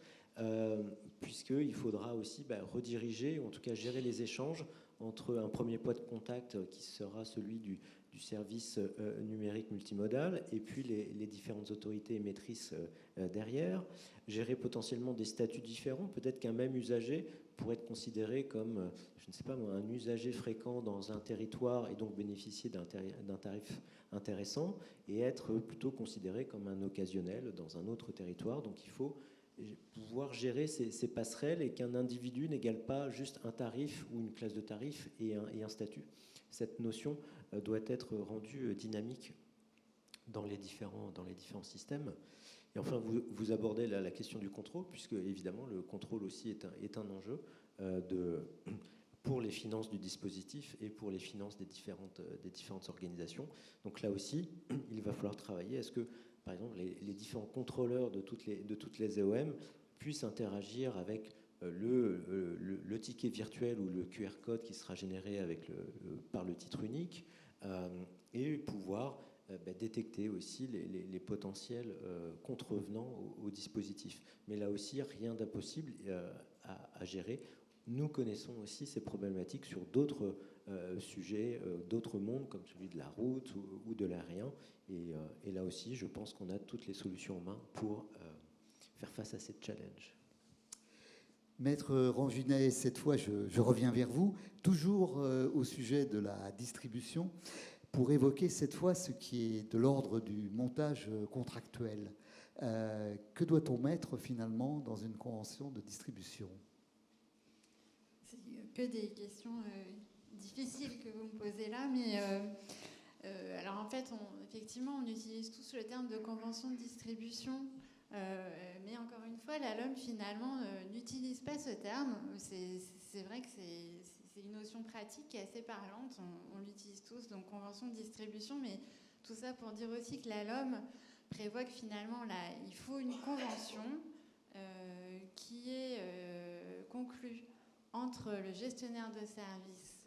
puisqu'il faudra aussi rediriger, ou en tout cas gérer les échanges entre un premier point de contact qui sera celui du service numérique multimodal et puis les différentes autorités émettrices derrière, gérer potentiellement des statuts différents, peut-être qu'un même usager pour être considéré comme, je ne sais pas moi, un usager fréquent dans un territoire et donc bénéficier d'un tarif intéressant, et être plutôt considéré comme un occasionnel dans un autre territoire. Donc il faut pouvoir gérer ces passerelles et qu'un individu n'égale pas juste un tarif ou une classe de tarifs et un statut. Cette notion doit être rendue dynamique dans les différents systèmes. Et enfin, vous abordez la question du contrôle, puisque évidemment le contrôle aussi est un enjeu pour les finances du dispositif et pour les finances des différentes organisations. Donc là aussi, il va falloir travailler. Est-ce que, par exemple, les différents contrôleurs de toutes les EOM puissent interagir avec le ticket virtuel ou le QR code qui sera généré par le titre unique, et pouvoir détecter aussi les potentiels contrevenants au dispositif. Mais là aussi, rien d'impossible à gérer. Nous connaissons aussi ces problématiques sur d'autres sujets, d'autres mondes, comme celui de la route ou de l'aérien. Et là aussi, je pense qu'on a toutes les solutions en main pour faire face à ces challenges. Maître Ranginet, cette fois, je reviens vers vous, toujours au sujet de la distribution, pour évoquer cette fois ce qui est de l'ordre du montage contractuel. Que doit-on mettre finalement dans une convention de distribution ? C'est que des questions difficiles que vous me posez là, mais alors en fait, effectivement, on utilise tous le terme de convention de distribution, mais encore une fois, la LOM finalement n'utilise pas ce terme. C'est vrai que c'est une notion pratique qui est assez parlante, on l'utilise tous, donc convention de distribution, mais tout ça pour dire aussi que la LOM prévoit que finalement, là, il faut une convention qui est conclue entre le gestionnaire de service,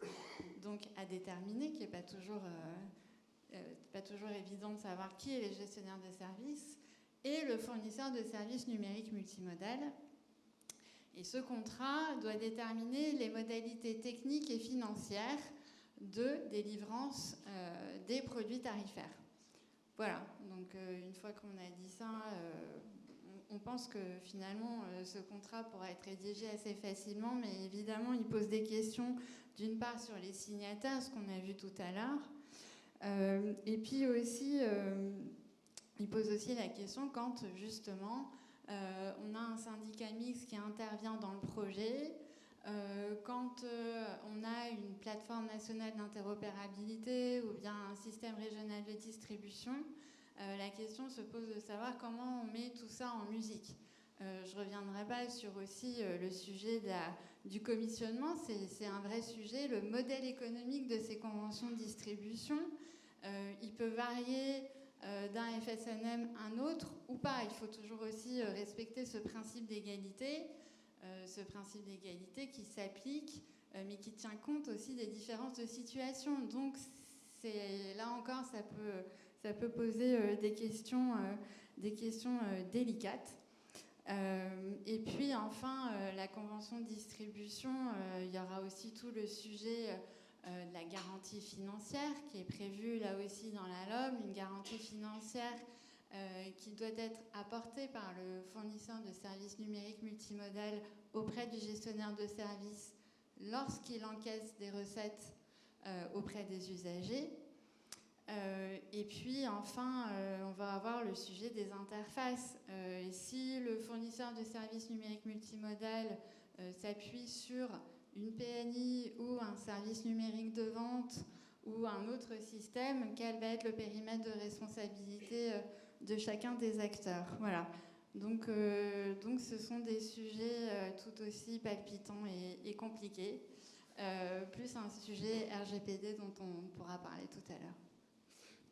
donc à déterminer, qui n'est pas toujours évident de savoir qui est le gestionnaire de service, et le fournisseur de services numériques multimodal. Et ce contrat doit déterminer les modalités techniques et financières de délivrance des produits tarifaires. Voilà, donc une fois qu'on a dit ça, on pense que finalement ce contrat pourra être rédigé assez facilement, mais évidemment il pose des questions d'une part sur les signataires, ce qu'on a vu tout à l'heure, et puis aussi il pose aussi la question quand justement on a un syndicat mixte qui intervient dans le projet, quand on a une plateforme nationale d'interopérabilité ou bien un système régional de distribution, la question se pose de savoir comment on met tout ça en musique. Je ne reviendrai pas sur aussi le sujet du commissionnement, c'est un vrai sujet. Le modèle économique de ces conventions de distribution, il peut varier d'un FSNM à un autre ou pas. Il faut toujours aussi respecter ce principe d'égalité qui s'applique, mais qui tient compte aussi des différences de situation. Donc, là encore, ça peut poser des questions délicates. Et puis, enfin, la convention de distribution, il y aura aussi tout le sujet de la garantie financière qui est prévue là aussi dans la LOM, une garantie financière qui doit être apportée par le fournisseur de services numériques multimodal auprès du gestionnaire de services lorsqu'il encaisse des recettes auprès des usagers. Et puis enfin, on va avoir le sujet des interfaces. Si le fournisseur de services numériques multimodal s'appuie sur une PNI ou un service numérique de vente ou un autre système, quel va être le périmètre de responsabilité de chacun des acteurs. Voilà. Donc ce sont des sujets tout aussi palpitants et compliqués, plus un sujet RGPD dont on pourra parler tout à l'heure.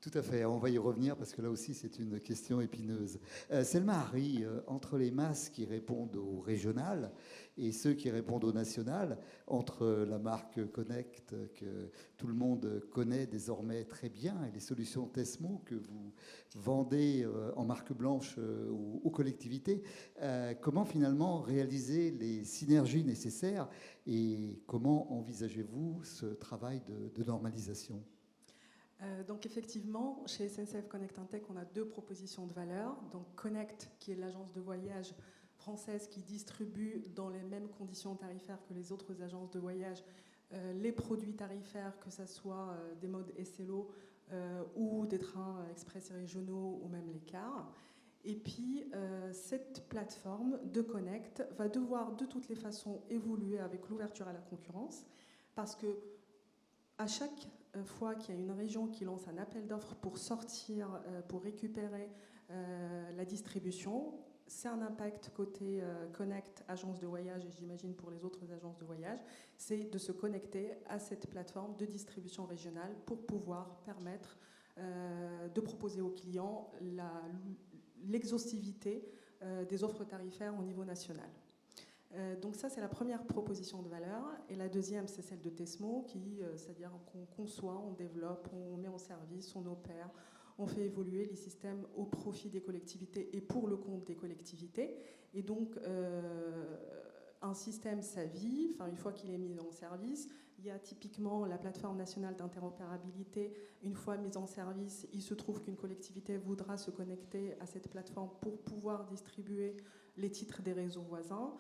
Tout à fait, on va y revenir parce que là aussi c'est une question épineuse. Selma Hari, entre les masses qui répondent au régional et ceux qui répondent au national, entre la marque Connect que tout le monde connaît désormais très bien et les solutions Tesmo que vous vendez en marque blanche aux collectivités, comment finalement réaliser les synergies nécessaires et comment envisagez-vous ce travail de normalisation ? Donc effectivement, chez SNCF Connect Intech, on a deux propositions de valeur. Donc Connect, qui est l'agence de voyage française qui distribue dans les mêmes conditions tarifaires que les autres agences de voyage les produits tarifaires, que ce soit des modes SLO ou des trains express et régionaux ou même les cars. Et puis, cette plateforme de Connect va devoir de toutes les façons évoluer avec l'ouverture à la concurrence, parce que à chaque fois qu'il y a une région qui lance un appel d'offres pour sortir, pour récupérer la distribution, c'est un impact côté Connect, agence de voyage, et j'imagine pour les autres agences de voyage, c'est de se connecter à cette plateforme de distribution régionale pour pouvoir permettre de proposer aux clients l'exhaustivité des offres tarifaires au niveau national. Donc ça, c'est la première proposition de valeur. Et la deuxième, c'est celle de Tesmo, c'est-à-dire qu'on conçoit, on développe, on met en service, on opère, on fait évoluer les systèmes au profit des collectivités et pour le compte des collectivités. Et donc, un système, sa vie, une fois qu'il est mis en service, il y a typiquement la plateforme nationale d'interopérabilité. Une fois mise en service, il se trouve qu'une collectivité voudra se connecter à cette plateforme pour pouvoir distribuer les titres des réseaux voisins.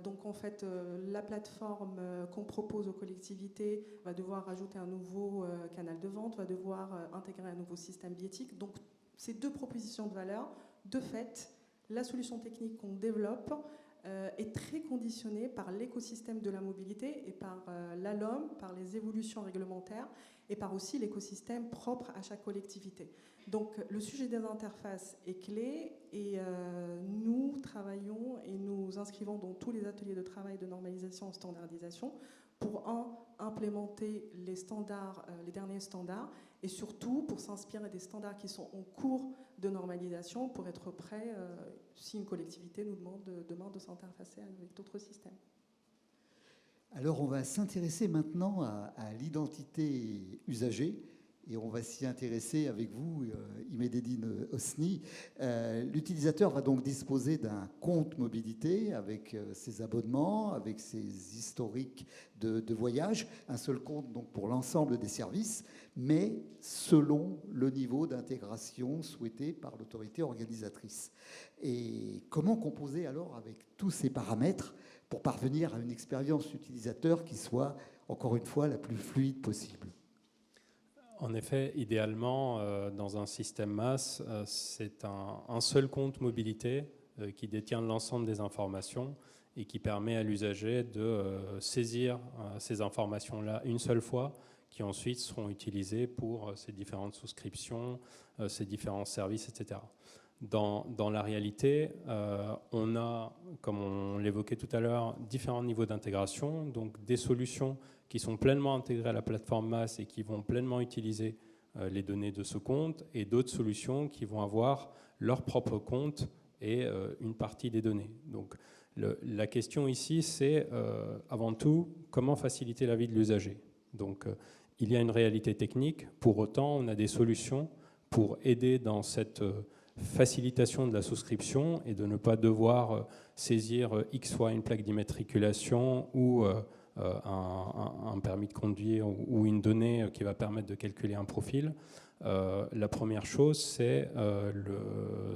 Donc en fait, la plateforme qu'on propose aux collectivités va devoir rajouter un nouveau canal de vente, va devoir intégrer un nouveau système billettique. Donc ces deux propositions de valeur, de fait, la solution technique qu'on développe est très conditionnée par l'écosystème de la mobilité et par la LOM, par les évolutions réglementaires et par aussi l'écosystème propre à chaque collectivité. Donc le sujet des interfaces est clé et nous travaillons et nous inscrivons dans tous les ateliers de travail de normalisation et standardisation pour implémenter les standards, les derniers standards, et surtout pour s'inspirer des standards qui sont en cours de normalisation pour être prêt si une collectivité nous demande demain de s'interfacer avec d'autres systèmes. Alors on va s'intéresser maintenant à l'identité usagée. Et on va s'y intéresser avec vous, Imededdine Hosni. L'utilisateur va donc disposer d'un compte mobilité avec ses abonnements, avec ses historiques de voyage. Un seul compte donc pour l'ensemble des services, mais selon le niveau d'intégration souhaité par l'autorité organisatrice. Et comment composer alors avec tous ces paramètres pour parvenir à une expérience utilisateur qui soit, encore une fois, la plus fluide possible ? En effet, idéalement, dans un système MaaS, c'est un seul compte mobilité qui détient l'ensemble des informations et qui permet à l'usager de saisir ces informations-là une seule fois, qui ensuite seront utilisées pour ces différentes souscriptions, ces différents services, etc. Dans la réalité, on a, comme on l'évoquait tout à l'heure, différents niveaux d'intégration, donc des solutions qui sont pleinement intégrées à la plateforme MaaS et qui vont pleinement utiliser les données de ce compte, et d'autres solutions qui vont avoir leur propre compte et une partie des données. Donc la question ici, c'est avant tout comment faciliter la vie de l'usager. Donc il y a une réalité technique, pour autant on a des solutions pour aider dans cette facilitation de la souscription et de ne pas devoir saisir X fois une plaque d'immatriculation ou un permis de conduire ou une donnée qui va permettre de calculer un profil. La première chose, c'est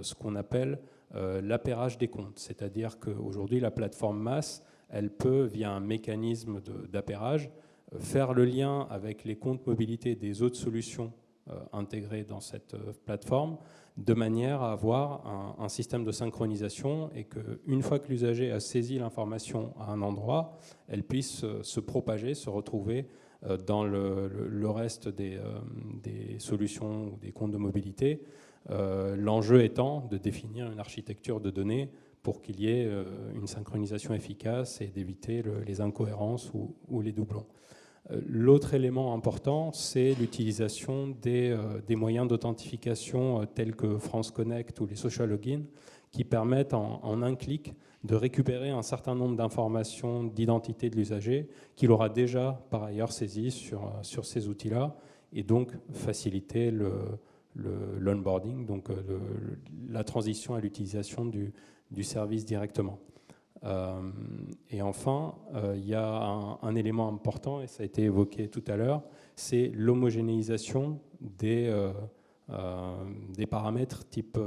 ce qu'on appelle l'appairage des comptes. C'est-à-dire qu'aujourd'hui, la plateforme MaaS, elle peut, via un mécanisme d'appairage, faire le lien avec les comptes mobilité des autres solutions intégrées dans cette plateforme, de manière à avoir un système de synchronisation et qu'une fois que l'usager a saisi l'information à un endroit, elle puisse se propager, se retrouver dans le reste des solutions ou des comptes de mobilité. L'enjeu étant de définir une architecture de données pour qu'il y ait une synchronisation efficace et d'éviter les incohérences ou les doublons. L'autre élément important, c'est l'utilisation des moyens d'authentification tels que France Connect ou les social login, qui permettent en un clic de récupérer un certain nombre d'informations d'identité de l'usager qu'il aura déjà par ailleurs saisies sur ces outils-là, et donc faciliter l'onboarding, donc la transition à l'utilisation du service directement. Et enfin, il y a un élément important, et ça a été évoqué tout à l'heure, c'est l'homogénéisation des des paramètres type,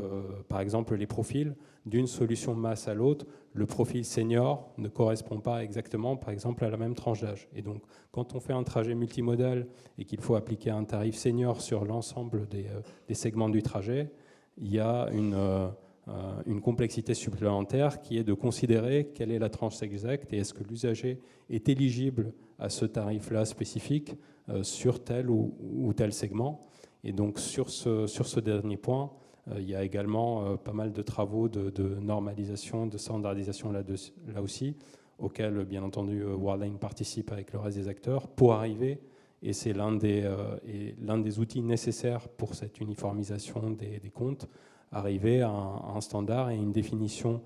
par exemple, les profils d'une solution masse à l'autre. Le profil senior ne correspond pas exactement, par exemple, à la même tranche d'âge. Et donc, quand on fait un trajet multimodal et qu'il faut appliquer un tarif senior sur l'ensemble des segments du trajet, il y a une complexité supplémentaire qui est de considérer quelle est la tranche exacte et est-ce que l'usager est éligible à ce tarif-là spécifique sur tel ou tel segment. Et donc sur ce dernier point, il y a également pas mal de travaux de normalisation, de standardisation là aussi, auxquels bien entendu Worldline participe avec le reste des acteurs pour arriver, et c'est l'un des outils nécessaires pour cette uniformisation des comptes, arriver à un standard et une définition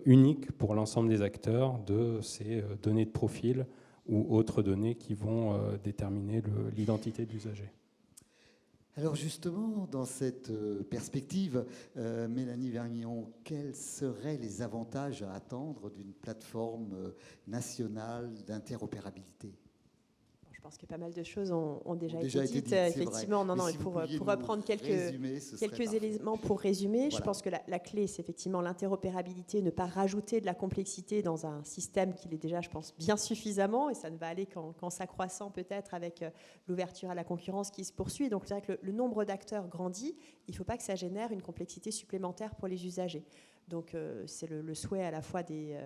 unique pour l'ensemble des acteurs de ces données de profil ou autres données qui vont déterminer l'identité de l'usager. Alors justement, dans cette perspective, Mélanie Vergnon, quels seraient les avantages à attendre d'une plateforme nationale d'interopérabilité ? Je pense que pas mal de choses ont déjà été dites, c'est effectivement. vrai. Non, si pour reprendre quelques éléments pour résumer, voilà. Je pense que la clé, c'est effectivement l'interopérabilité, ne pas rajouter de la complexité dans un système qui l'est déjà, je pense, bien suffisamment, et ça ne va aller qu'en s'accroissant peut-être avec l'ouverture à la concurrence qui se poursuit. Donc c'est vrai que le nombre d'acteurs grandit, il ne faut pas que ça génère une complexité supplémentaire pour les usagers. Donc c'est le souhait à la fois des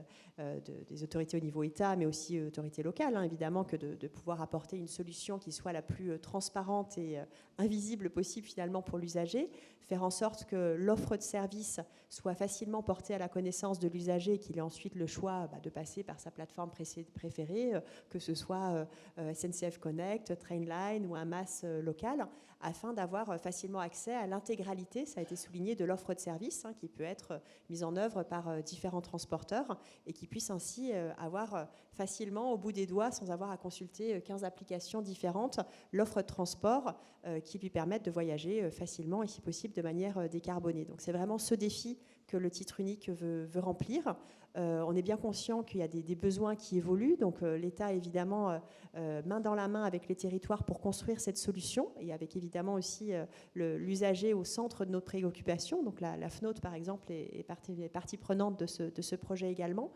autorités au niveau État, mais aussi autorités locales, hein, évidemment, que de pouvoir apporter une solution qui soit la plus transparente et invisible possible finalement pour l'usager, faire en sorte que l'offre de service soit facilement portée à la connaissance de l'usager et qu'il ait ensuite le choix de passer par sa plateforme préférée, que ce soit SNCF Connect, Trainline ou un MAS local, afin d'avoir facilement accès à l'intégralité, ça a été souligné, de l'offre de service, hein, qui peut être mise en œuvre par différents transporteurs et qui puisse ainsi avoir facilement au bout des doigts, sans avoir à consulter 15 applications différentes, l'offre de transport qui lui permette de voyager facilement et si possible de manière décarbonée. Donc c'est vraiment ce défi que le titre unique veut remplir. On est bien conscient qu'il y a des besoins qui évoluent, donc l'État évidemment main dans la main avec les territoires pour construire cette solution et avec évidemment aussi l'usager au centre de notre préoccupation. Donc la FNOT par exemple est partie prenante de ce projet également,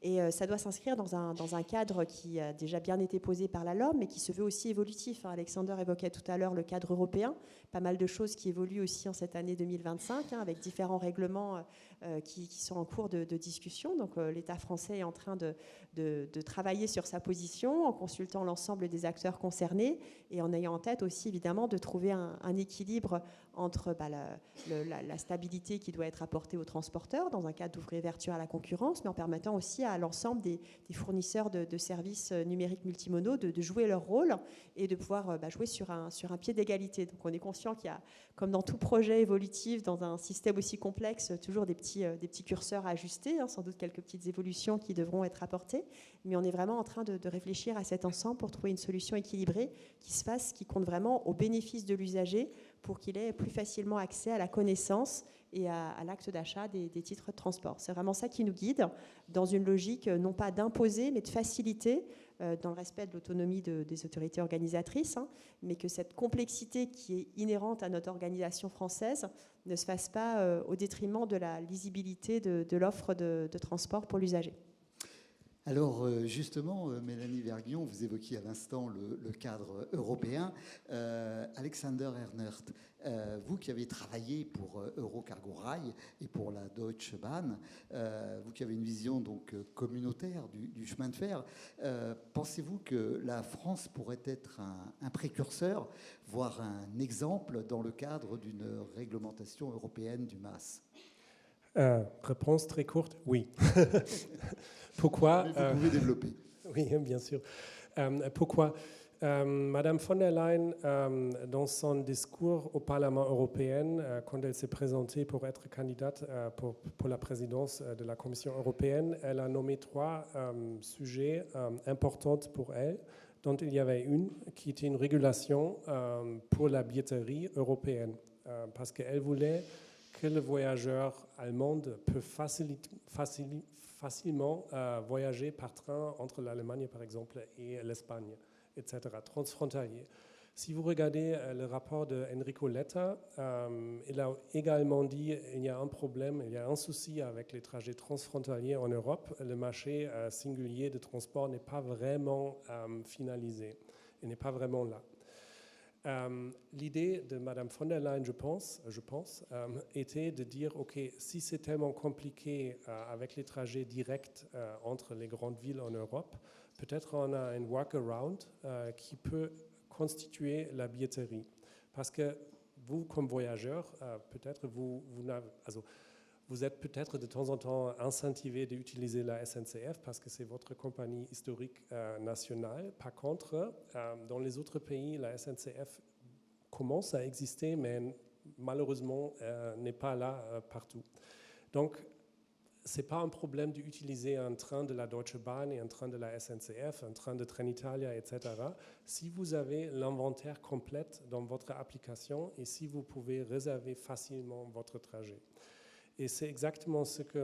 et ça doit s'inscrire dans un cadre qui a déjà bien été posé par la LOM mais qui se veut aussi évolutif. Alexander évoquait tout à l'heure le cadre européen, pas mal de choses qui évoluent aussi en cette année 2025 avec différents règlements qui sont en cours de discussion. Donc l'État français est en train de travailler sur sa position en consultant l'ensemble des acteurs concernés et en ayant en tête aussi évidemment de trouver un équilibre entre la stabilité qui doit être apportée aux transporteurs dans un cadre d'ouverture à la concurrence, mais en permettant aussi à l'ensemble des fournisseurs de services numériques multimodaux de jouer leur rôle et de pouvoir jouer sur un pied d'égalité. Donc on est conscient qu'il y a, comme dans tout projet évolutif, dans un système aussi complexe, toujours des petits curseurs à ajuster, hein, sans doute quelques petites évolutions qui devront être apportées, mais on est vraiment en train de réfléchir à cet ensemble pour trouver une solution équilibrée qui compte vraiment au bénéfice de l'usager pour qu'il ait plus facilement accès à la connaissance et à l'acte d'achat des titres de transport. C'est vraiment ça qui nous guide dans une logique non pas d'imposer, mais de faciliter dans le respect de l'autonomie des autorités organisatrices, hein, mais que cette complexité qui est inhérente à notre organisation française ne se fasse pas au détriment de la lisibilité de l'offre de transport pour l'usager. Alors justement, Mélanie Vergnon, vous évoquiez à l'instant le cadre européen. Alexander Ernert, vous qui avez travaillé pour Eurocargo Rail et pour la Deutsche Bahn, vous qui avez une vision donc communautaire du chemin de fer, pensez-vous que la France pourrait être un précurseur, voire un exemple dans le cadre d'une réglementation européenne du MAS ? Réponse très courte, oui. Pourquoi vous pouvez développer. Oui, bien sûr. Pourquoi Madame von der Leyen, dans son discours au Parlement européen, quand elle s'est présentée pour être candidate pour la présidence de la Commission européenne, elle a nommé 3 sujets importants pour elle, dont il y avait une qui était une régulation pour la billetterie européenne, parce qu'elle voulait que le voyageur allemand peut facilement voyager par train entre l'Allemagne, par exemple, et l'Espagne, etc., transfrontalier. Si vous regardez le rapport de Enrico Letta, il a également dit qu'il y a un problème, il y a un souci avec les trajets transfrontaliers en Europe. Le marché singulier de transport n'est pas vraiment finalisé, il n'est pas vraiment là. L'idée de Madame von der Leyen, je pense, était de dire, OK, si c'est tellement compliqué avec les trajets directs entre les grandes villes en Europe, peut-être on a un workaround qui peut constituer la billetterie. Parce que vous, comme voyageur, peut-être vous êtes peut-être de temps en temps incentivé d'utiliser la SNCF parce que c'est votre compagnie historique nationale. Par contre, dans les autres pays, la SNCF commence à exister, mais malheureusement n'est pas là partout. Donc, ce n'est pas un problème d'utiliser un train de la Deutsche Bahn et un train de la SNCF, un train de Trenitalia, etc. Si vous avez l'inventaire complet dans votre application et si vous pouvez réserver facilement votre trajet. Et c'est exactement ce que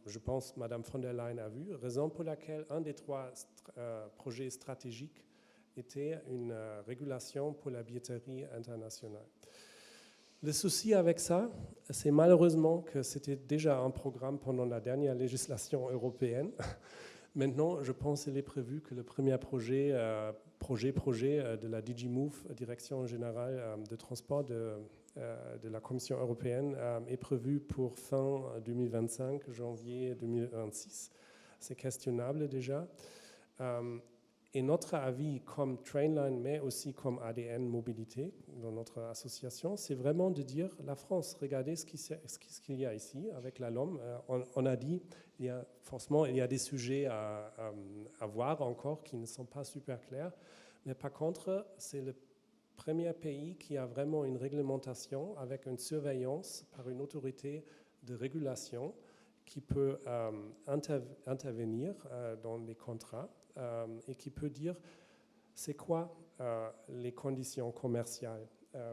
je pense, Madame von der Leyen a vu, raison pour laquelle un des 3 projets stratégiques était une régulation pour la billetterie internationale. Le souci avec ça, c'est malheureusement que c'était déjà un programme pendant la dernière législation européenne. Maintenant, je pense qu'il est prévu que le premier projet de la DigiMove, Direction générale de transport de la Commission européenne, est prévu pour fin 2025, janvier 2026. C'est questionnable déjà. Et notre avis comme Trainline, mais aussi comme ADN Mobilité, dans notre association, c'est vraiment de dire, la France, regardez ce qu'il y a ici avec la LOM. On a dit, forcément, il y a des sujets à voir encore qui ne sont pas super clairs. Mais par contre, c'est le premier pays qui a vraiment une réglementation avec une surveillance par une autorité de régulation qui peut intervenir dans les contrats et qui peut dire c'est quoi les conditions commerciales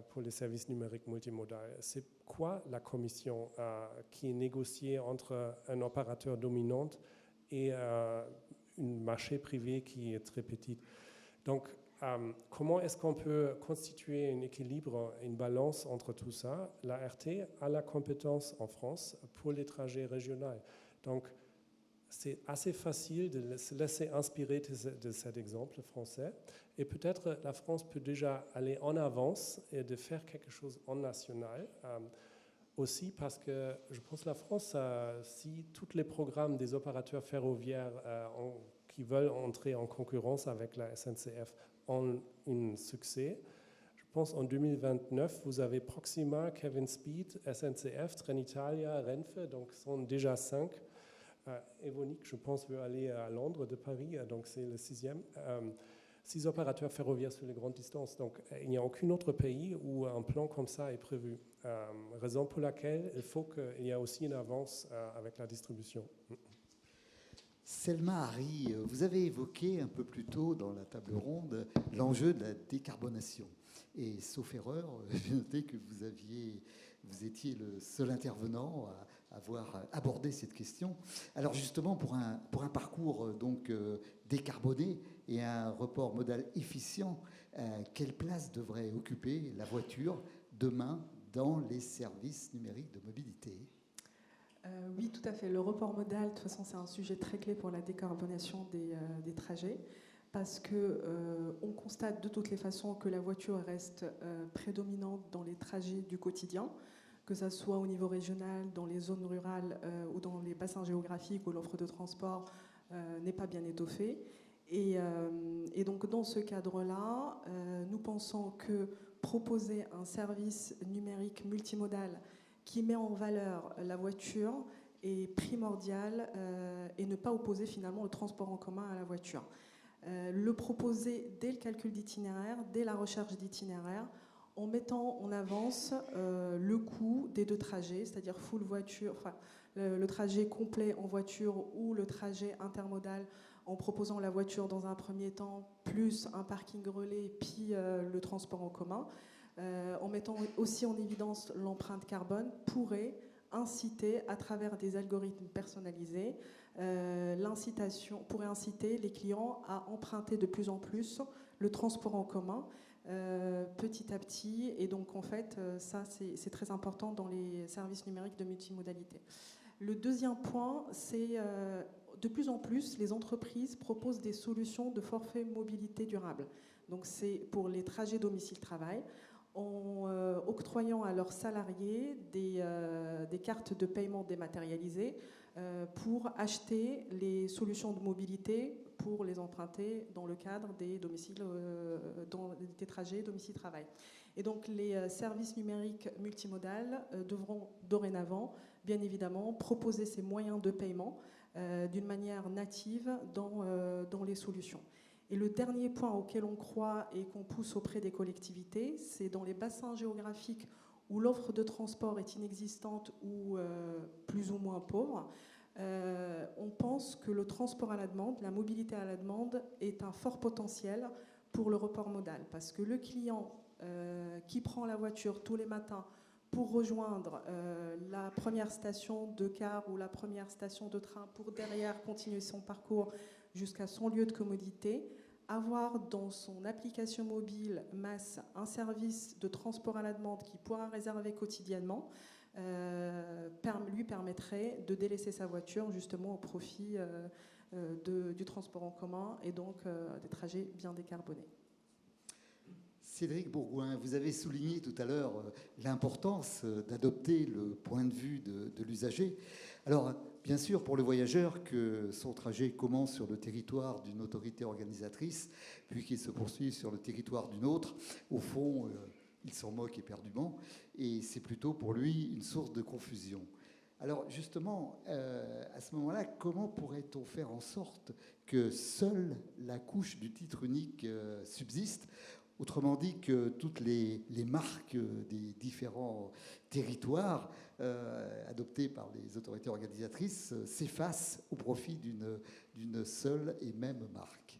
pour les services numériques multimodaux. C'est quoi la commission qui est négociée entre un opérateur dominant et un marché privé qui est très petit. Donc, comment est-ce qu'on peut constituer un équilibre, une balance entre tout ça? L'ART a la compétence en France pour les trajets régionaux. Donc, c'est assez facile de se laisser inspirer de cet exemple français. Et peut-être la France peut déjà aller en avance et de faire quelque chose en national. Aussi parce que je pense que la France, si tous les programmes des opérateurs ferroviaires qui veulent entrer en concurrence avec la SNCF ont un succès, je pense en 2029, vous avez Proxima, Kevin Speed, SNCF, Trenitalia, Renfe, donc ce sont déjà 5. Evonik, je pense, veut aller à Londres de Paris, donc c'est le 6e. 6 opérateurs ferroviaires sur les grandes distances. Donc il n'y a aucun autre pays où un plan comme ça est prévu. Raison pour laquelle il faut qu'il y ait aussi une avance avec la distribution. Selma Hari, vous avez évoqué un peu plus tôt dans la table ronde l'enjeu de la décarbonation. Et sauf erreur, j'ai noté que vous étiez le seul intervenant à avoir abordé cette question. Alors justement, pour un parcours donc décarboné et un report modal efficient, quelle place devrait occuper la voiture demain dans les services numériques de mobilité ? Oui, tout à fait. Le report modal, de toute façon, c'est un sujet très clé pour la décarbonation des trajets, parce qu'on constate de toutes les façons que la voiture reste prédominante dans les trajets du quotidien, que ce soit au niveau régional, dans les zones rurales ou dans les bassins géographiques où l'offre de transport n'est pas bien étoffée. Et donc, dans ce cadre-là, nous pensons que proposer un service numérique multimodal qui met en valeur la voiture est primordial et ne pas opposer finalement le transport en commun à la voiture. Le proposer dès le calcul d'itinéraire, dès la recherche d'itinéraire, en mettant en avance le coût des 2 trajets, c'est-à-dire full voiture, enfin, le trajet complet en voiture ou le trajet intermodal, en proposant la voiture dans un premier temps, plus un parking relais, puis le transport en commun, en mettant aussi en évidence l'empreinte carbone, pourrait inciter, à travers des algorithmes personnalisés, pourrait inciter les clients à emprunter de plus en plus le transport en commun, petit à petit. Et donc, en fait, ça, c'est très important dans les services numériques de multimodalité. Le deuxième point, c'est de plus en plus, les entreprises proposent des solutions de forfait mobilité durable. Donc, c'est pour les trajets domicile-travail, en octroyant à leurs salariés des cartes de paiement dématérialisées pour acheter les solutions de mobilité pour les emprunter dans le cadre des des trajets domicile-travail. Et donc, les services numériques multimodales devront dorénavant, bien évidemment, proposer ces moyens de paiement d'une manière native dans les solutions. Et le dernier point auquel on croit et qu'on pousse auprès des collectivités, c'est dans les bassins géographiques où l'offre de transport est inexistante ou plus ou moins pauvre. On pense que le transport à la demande, la mobilité à la demande, est un fort potentiel pour le report modal. Parce que le client qui prend la voiture tous les matins pour rejoindre la première station de car ou la première station de train pour derrière continuer son parcours jusqu'à son lieu de commodité, avoir dans son application mobile MAS un service de transport à la demande qu'il pourra réserver quotidiennement, lui permettrait de délaisser sa voiture justement au profit du transport en commun et donc des trajets bien décarbonés. Cédric Bourgouin, vous avez souligné tout à l'heure l'importance d'adopter le point de vue de l'usager. Alors, bien sûr, pour le voyageur, que son trajet commence sur le territoire d'une autorité organisatrice, puis qu'il se poursuit sur le territoire d'une autre, au fond, il s'en moque éperdument, et c'est plutôt pour lui une source de confusion. Alors justement, à ce moment-là, comment pourrait-on faire en sorte que seule la couche du titre unique subsiste ? Autrement dit, que toutes les marques des différents territoires adoptées par les autorités organisatrices s'effacent au profit d'une seule et même marque.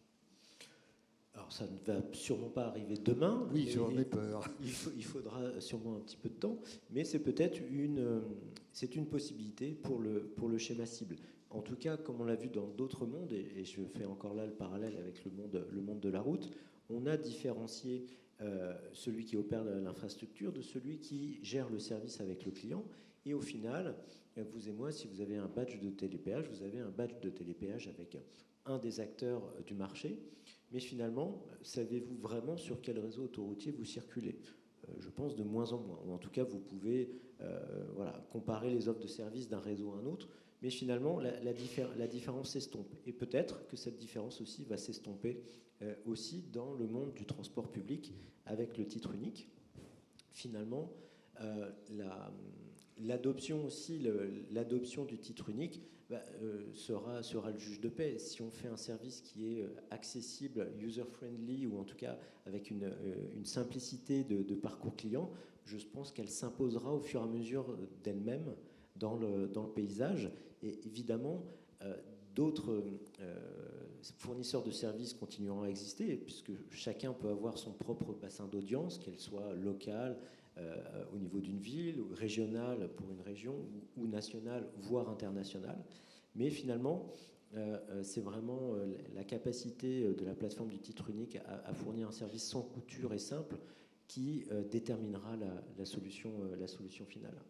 Alors ça ne va sûrement pas arriver demain. Oui, j'en ai peur. Il faudra sûrement un petit peu de temps, mais c'est peut-être une possibilité pour le schéma cible. En tout cas, comme on l'a vu dans d'autres mondes, et je fais encore là le parallèle avec le monde de la route, on a différencié celui qui opère l'infrastructure de celui qui gère le service avec le client. Et au final, vous et moi, si vous avez un badge de télépéage, vous avez un badge de télépéage avec un des acteurs du marché. Mais finalement, savez-vous vraiment sur quel réseau autoroutier vous circulez ? Je pense de moins en moins. Ou en tout cas, vous pouvez comparer les offres de services d'un réseau à un autre. Mais finalement, la différence s'estompe. Et peut-être que cette différence aussi va s'estomper aussi dans le monde du transport public avec le titre unique. Finalement, l'adoption du titre unique sera le juge de paix. Si on fait un service qui est accessible, user-friendly, ou en tout cas avec une simplicité de parcours client, je pense qu'elle s'imposera au fur et à mesure d'elle-même dans le paysage. Et évidemment, d'autres fournisseurs de services continueront à exister, puisque chacun peut avoir son propre bassin d'audience, qu'elle soit locale, au niveau d'une ville, ou régionale pour une région, ou nationale, voire internationale. Mais finalement, c'est vraiment la capacité de la plateforme du titre unique à fournir un service sans couture et simple qui déterminera la solution finale.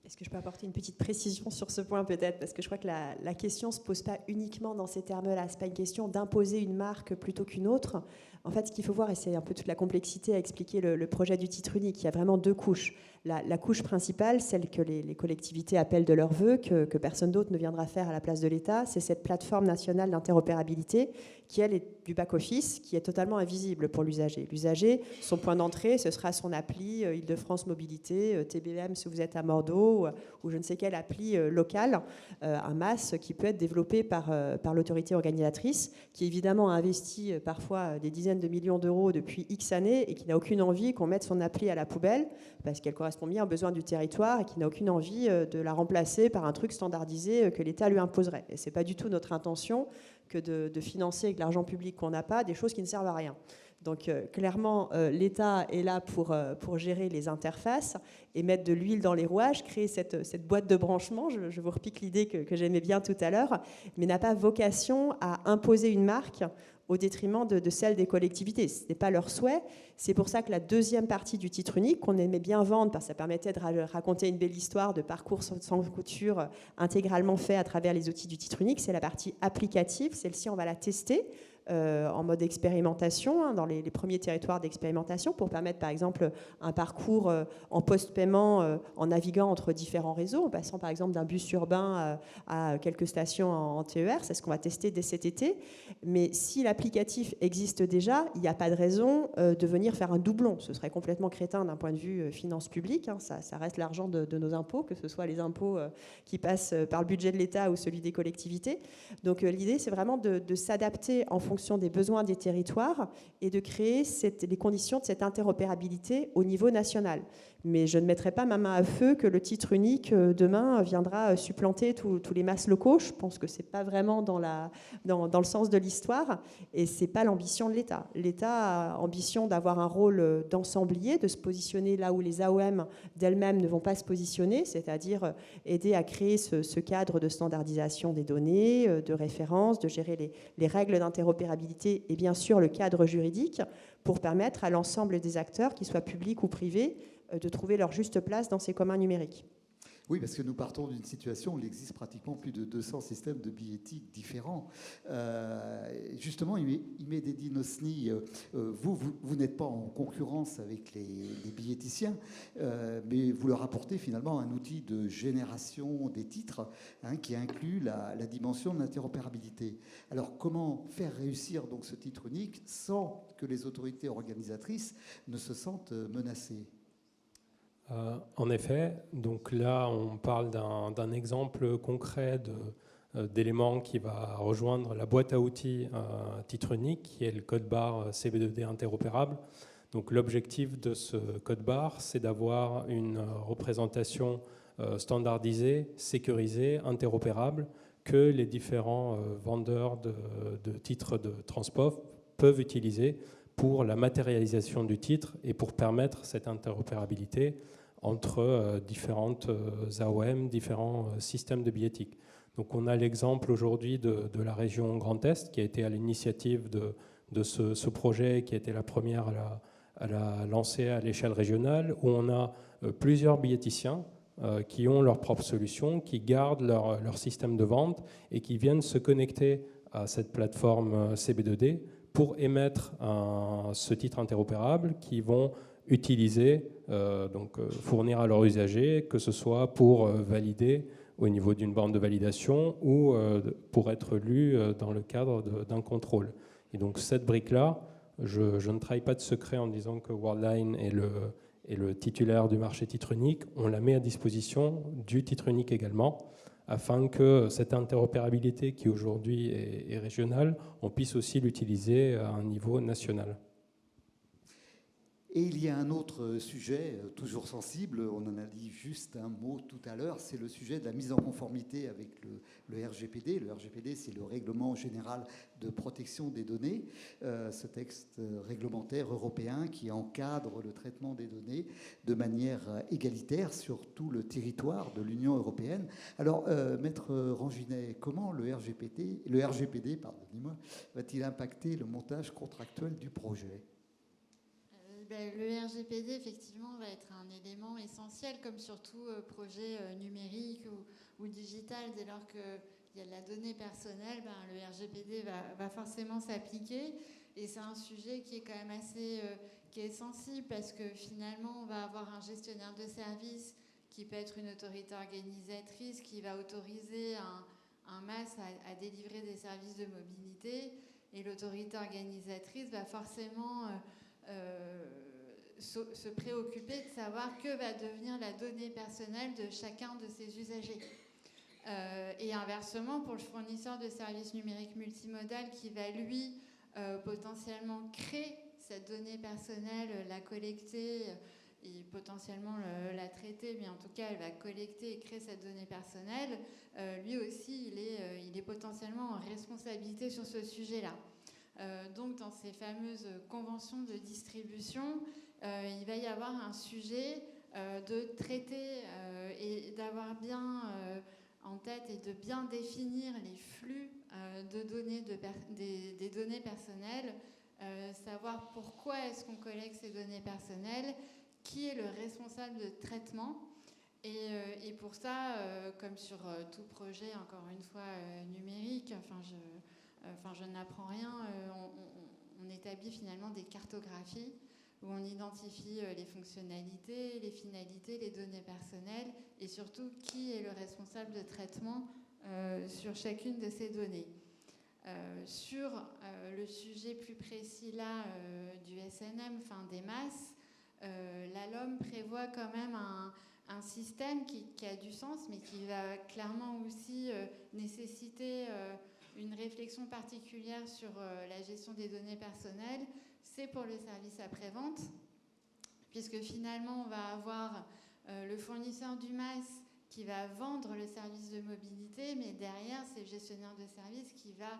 Est-ce que je peux apporter une petite précision sur ce point peut-être ? Parce que je crois que la question ne se pose pas uniquement dans ces termes-là. Ce n'est pas une question d'imposer une marque plutôt qu'une autre. En fait, ce qu'il faut voir, et c'est un peu toute la complexité à expliquer le projet du titre unique, il y a vraiment deux couches. La couche principale, celle que les collectivités appellent de leur vœu, que personne d'autre ne viendra faire à la place de l'État, c'est cette plateforme nationale d'interopérabilité qui, elle, est du back-office, qui est totalement invisible pour l'usager. L'usager, son point d'entrée, ce sera son appli Île-de-France Mobilité, TBM si vous êtes à Bordeaux, ou je ne sais quelle appli locale, un MAS qui peut être développé par l'autorité organisatrice, qui évidemment a investi parfois des dizaines de millions d'euros depuis X années et qui n'a aucune envie qu'on mette son appli à la poubelle parce qu'elle correspond bien aux besoins du territoire et qui n'a aucune envie de la remplacer par un truc standardisé que l'État lui imposerait. Et ce n'est pas du tout notre intention que de financer avec l'argent public qu'on n'a pas des choses qui ne servent à rien. Donc clairement, l'État est là pour gérer les interfaces et mettre de l'huile dans les rouages, créer cette boîte de branchement, je vous repique l'idée que j'aimais bien tout à l'heure, mais n'a pas vocation à imposer une marque au détriment de celle des collectivités. Ce n'est pas leur souhait. C'est pour ça que la deuxième partie du titre unique, qu'on aimait bien vendre, parce que ça permettait de raconter une belle histoire de parcours sans couture intégralement fait à travers les outils du titre unique, c'est la partie applicative. Celle-ci, on va la tester en mode expérimentation, dans les premiers territoires d'expérimentation, pour permettre par exemple un parcours en post-paiement en naviguant entre différents réseaux, en passant par exemple d'un bus urbain à quelques stations en TER. C'est ce qu'on va tester dès cet été. Mais si l'applicatif existe déjà, il n'y a pas de raison de venir faire un doublon. Ce serait complètement crétin d'un point de vue finances publiques. Ça reste l'argent de nos impôts, que ce soit les impôts qui passent par le budget de l'État ou celui des collectivités. Donc l'idée, c'est vraiment de s'adapter en fonction des besoins des territoires et de créer les conditions de cette interopérabilité au niveau national. Mais je ne mettrai pas ma main à feu que le titre unique demain viendra supplanter tous les masses locaux. Je pense que ce n'est pas vraiment dans le sens de l'histoire et ce n'est pas l'ambition de l'État. L'État a ambition d'avoir un rôle d'ensemblier, de se positionner là où les AOM d'elles-mêmes ne vont pas se positionner, c'est-à-dire aider à créer ce cadre de standardisation des données, de référence, de gérer les règles d'interopérabilité et bien sûr le cadre juridique pour permettre à l'ensemble des acteurs, qu'ils soient publics ou privés, de trouver leur juste place dans ces communs numériques. Oui, parce que nous partons d'une situation où il existe pratiquement plus de 200 systèmes de billettique différents. Justement, Imededi Nosni, vous n'êtes pas en concurrence avec les billeticiens, mais vous leur apportez finalement un outil de génération des titres qui inclut la dimension de l'interopérabilité. Alors, comment faire réussir donc ce titre unique sans que les autorités organisatrices ne se sentent menacées ? En effet, donc là on parle d'un exemple concret d'éléments qui va rejoindre la boîte à outils titre unique, qui est le code barre CB2D interopérable. Donc l'objectif de ce code barre, c'est d'avoir une représentation standardisée, sécurisée, interopérable, que les différents vendeurs de titres de transport peuvent utiliser pour la matérialisation du titre et pour permettre cette interopérabilité entre différentes AOM, différents systèmes de billettique. Donc on a l'exemple aujourd'hui de la région Grand Est qui a été à l'initiative de ce projet, qui a été la première à la lancer à l'échelle régionale, où on a plusieurs billeticiens qui ont leur propre solution, qui gardent leur système de vente et qui viennent se connecter à cette plateforme CB2D pour émettre ce titre interopérable qui vont utiliser, fournir à leurs usagers, que ce soit pour valider au niveau d'une borne de validation ou pour être lu dans le cadre d'un contrôle. Et donc cette brique-là, je ne trahis pas de secret en disant que Worldline est le titulaire du marché titre unique. On la met à disposition du titre unique également, afin que cette interopérabilité qui aujourd'hui est régionale, on puisse aussi l'utiliser à un niveau national. Et il y a un autre sujet, toujours sensible, on en a dit juste un mot tout à l'heure, c'est le sujet de la mise en conformité avec le RGPD. Le RGPD, c'est le Règlement général de protection des données, ce texte réglementaire européen qui encadre le traitement des données de manière égalitaire sur tout le territoire de l'Union européenne. Alors, Maître Ranginet, comment le RGPD va-t-il impacter le montage contractuel du projet ? Le RGPD, effectivement, va être un élément essentiel, comme sur tout projet numérique ou digital. Dès lors qu'il y a de la donnée personnelle, le RGPD va forcément s'appliquer. Et c'est un sujet qui est quand même qui est sensible, parce que finalement, on va avoir un gestionnaire de service qui peut être une autorité organisatrice qui va autoriser un MAS à délivrer des services de mobilité. Et l'autorité organisatrice va forcément se préoccuper de savoir que va devenir la donnée personnelle de chacun de ses usagers. Et inversement, pour le fournisseur de services numériques multimodal qui va, lui, potentiellement créer cette donnée personnelle, la collecter et potentiellement la traiter, mais en tout cas, elle va collecter et créer cette donnée personnelle, lui aussi, il est potentiellement en responsabilité sur ce sujet-là. Donc, dans ces fameuses conventions de distribution, il va y avoir un sujet de traiter et d'avoir bien en tête et de bien définir les flux de données des données personnelles, savoir pourquoi est-ce qu'on collecte ces données personnelles, qui est le responsable de traitement. Et pour ça, comme sur tout projet, encore une fois, numérique, je n'apprends rien, on établit finalement des cartographies où on identifie les fonctionnalités, les finalités, les données personnelles et surtout qui est le responsable de traitement sur chacune de ces données. Sur le sujet plus précis là du SNM, des masses, la LOM prévoit quand même un système qui a du sens, mais qui va clairement aussi nécessiter une réflexion particulière sur la gestion des données personnelles. C'est pour le service après-vente, puisque finalement, on va avoir le fournisseur du MAS qui va vendre le service de mobilité, mais derrière, c'est le gestionnaire de service qui va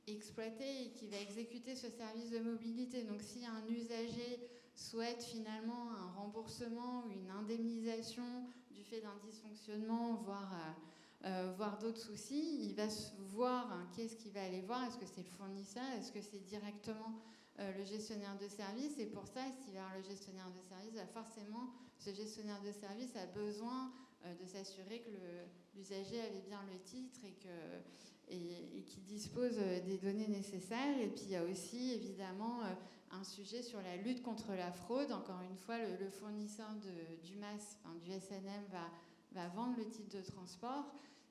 exploiter et qui va exécuter ce service de mobilité. Donc, si un usager souhaite finalement un remboursement ou une indemnisation du fait d'un dysfonctionnement, voire d'autres soucis, il va voir qui est-ce qu'il va aller voir. Est-ce que c'est le fournisseur? Est-ce que c'est directement le gestionnaire de service? Et pour ça, s'il va voir le gestionnaire de service, forcément, ce gestionnaire de service a besoin de s'assurer que l'usager avait bien le titre et qu'il dispose des données nécessaires. Et puis, il y a aussi, évidemment, un sujet sur la lutte contre la fraude. Encore une fois, le fournisseur du MAS, du SNM, va vendre le titre de transport.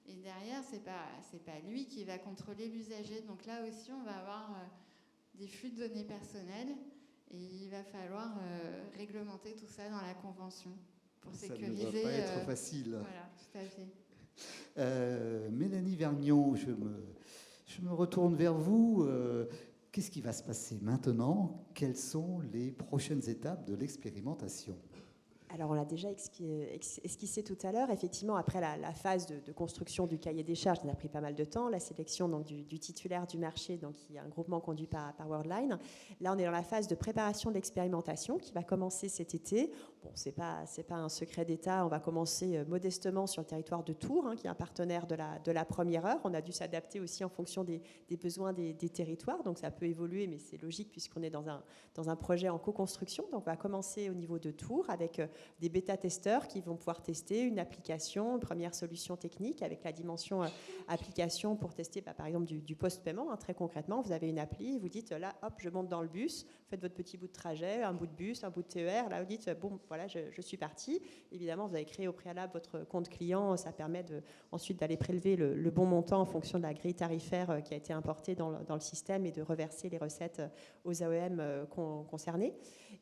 Et derrière, c'est pas lui qui va contrôler l'usager. Donc là aussi, on va avoir des flux de données personnelles. Et il va falloir réglementer tout ça dans la convention pour sécuriser. Ça ne doit pas être facile. Voilà, tout à fait. Mélanie Vergniaud, je me retourne vers vous. Qu'est-ce qui va se passer maintenant? Quelles sont les prochaines étapes de l'expérimentation? Alors, on l'a déjà esquissé tout à l'heure. Effectivement, après la phase de construction du cahier des charges, ça a pris pas mal de temps. La sélection donc, du titulaire du marché, donc, qui est un groupement conduit par Worldline. Là, on est dans la phase de préparation de l'expérimentation qui va commencer cet été. Bon, c'est pas un secret d'État. On va commencer modestement sur le territoire de Tours, qui est un partenaire de la première heure. On a dû s'adapter aussi en fonction des besoins des territoires. Donc, ça peut évoluer, mais c'est logique puisqu'on est dans un projet en co-construction. Donc, on va commencer au niveau de Tours avec des bêta-testeurs qui vont pouvoir tester une application, une première solution technique avec la dimension application pour tester par exemple du post-paiement. Très concrètement, vous avez une appli, vous dites là, hop, je monte dans le bus, faites votre petit bout de trajet, un bout de bus, un bout de TER, là vous dites, bon, voilà, je suis parti. Évidemment, vous avez créé au préalable votre compte client, ça permet ensuite d'aller prélever le bon montant en fonction de la grille tarifaire qui a été importée dans le système et de reverser les recettes aux AEM concernés.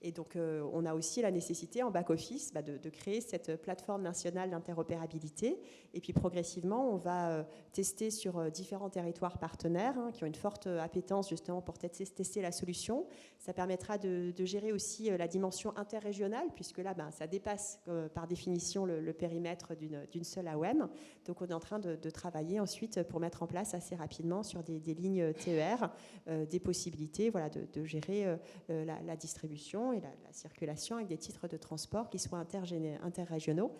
Et donc, on a aussi la nécessité en back-office de créer cette plateforme nationale d'interopérabilité. Et puis, progressivement, on va tester sur différents territoires partenaires qui ont une forte appétence justement pour tester la solution. Ça permettra de gérer aussi la dimension interrégionale, puisque là, ça dépasse par définition le périmètre d'une seule AOM. Donc, on est en train de travailler ensuite pour mettre en place assez rapidement sur des lignes TER des possibilités de gérer la distribution et la circulation avec des titres de transport qui soient interrégionaux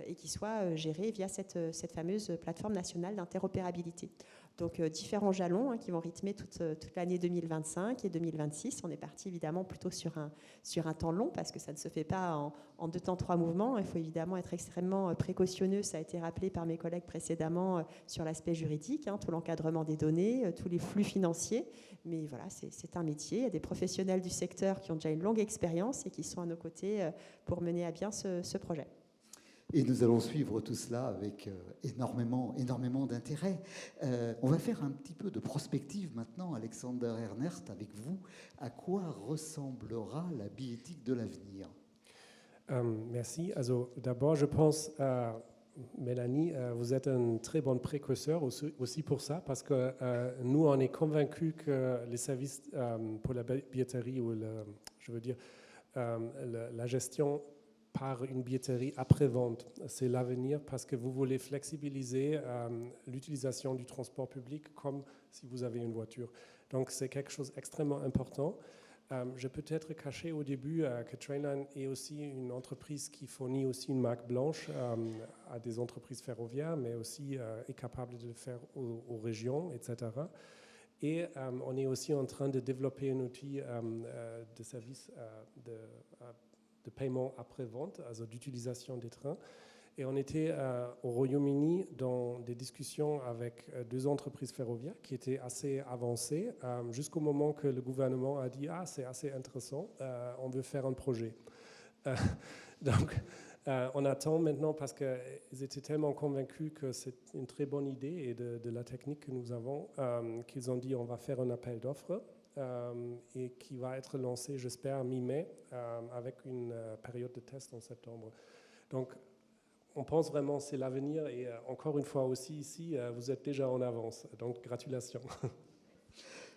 et qui soient gérés via cette fameuse plateforme nationale d'interopérabilité. Donc, différents jalons qui vont rythmer toute l'année 2025 et 2026. On est parti évidemment plutôt sur un temps long parce que ça ne se fait pas en 2 temps 3 mouvements. Il faut évidemment être extrêmement précautionneux. Ça a été rappelé par mes collègues précédemment sur l'aspect juridique, tout l'encadrement des données, tous les flux financiers. Mais voilà, c'est un métier. Il y a des professionnels du secteur qui ont déjà une longue expérience et qui sont à nos côtés pour mener à bien ce projet. Et nous allons suivre tout cela avec énormément d'intérêt. On va faire un petit peu de prospective maintenant, Alexander Ernest, avec vous. À quoi ressemblera la bioéthique de l'avenir? Merci. Also, d'abord, je pense, Mélanie, vous êtes un très bon précurseur aussi pour ça, parce que nous, on est convaincus que les services pour la billetterie ou la gestion par une billetterie après-vente, c'est l'avenir parce que vous voulez flexibiliser l'utilisation du transport public comme si vous avez une voiture. Donc, c'est quelque chose d'extrêmement important. Je peux être caché au début que Trainline est aussi une entreprise qui fournit aussi une marque blanche à des entreprises ferroviaires, mais aussi est capable de le faire aux régions, etc. Et on est aussi en train de développer un outil de service de paiement après-vente, also d'utilisation des trains. Et on était au Royaume-Uni dans des discussions avec 2 entreprises ferroviaires qui étaient assez avancées, jusqu'au moment que le gouvernement a dit « Ah, c'est assez intéressant, on veut faire un projet ». Donc, on attend maintenant parce qu'ils étaient tellement convaincus que c'est une très bonne idée et de la technique que nous avons, qu'ils ont dit « On va faire un appel d'offres ». Et qui va être lancé, j'espère, mi-mai, avec une période de test en septembre. Donc, on pense vraiment que c'est l'avenir et encore une fois aussi ici, vous êtes déjà en avance. Donc, gratulations.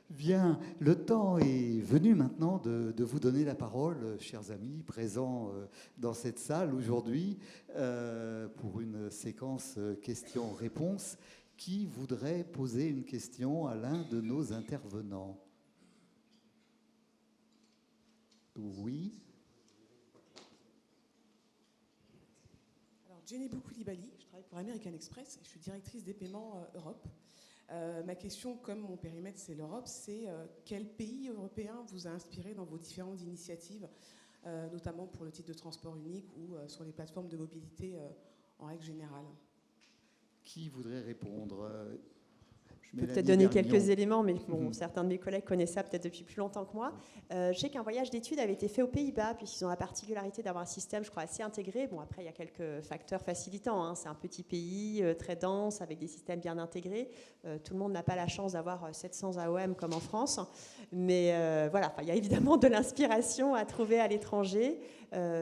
Bien, le temps est venu maintenant de vous donner la parole, chers amis présents dans cette salle aujourd'hui, pour une séquence questions-réponses. Qui voudrait poser une question à l'un de nos intervenants ? Oui. Alors, Jenny Boukoulibaly, je travaille pour American Express et je suis directrice des paiements Europe. Ma question, comme mon périmètre c'est l'Europe, c'est quel pays européen vous a inspiré dans vos différentes initiatives, notamment pour le titre de transport unique ou sur les plateformes de mobilité en règle générale ? Qui voudrait répondre ? Je peux peut-être donner quelques éléments, mais bon, certains de mes collègues connaissent ça peut-être depuis plus longtemps que moi. Je sais qu'un voyage d'études avait été fait aux Pays-Bas, puisqu'ils ont la particularité d'avoir un système, je crois, assez intégré. Bon, après, il y a quelques facteurs facilitants, hein. C'est un petit pays très dense, avec des systèmes bien intégrés. Tout le monde n'a pas la chance d'avoir 700 AOM comme en France. Mais voilà, il y a évidemment de l'inspiration à trouver à l'étranger,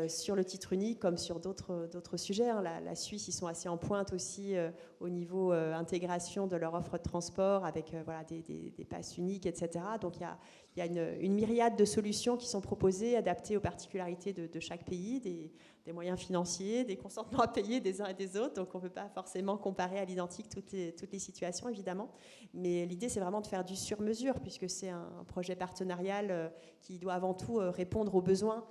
sur le titre unique comme sur d'autres sujets. Hein. La Suisse, ils sont assez en pointe aussi au niveau intégration de leur offre de transport avec voilà, des passes uniques, etc. Donc il y a une myriade de solutions qui sont proposées, adaptées aux particularités de chaque pays, des moyens financiers, des consentements à payer des uns et des autres. Donc on ne peut pas forcément comparer à l'identique toutes les situations, évidemment. Mais l'idée, c'est vraiment de faire du sur-mesure, puisque c'est un projet partenarial qui doit avant tout répondre aux besoins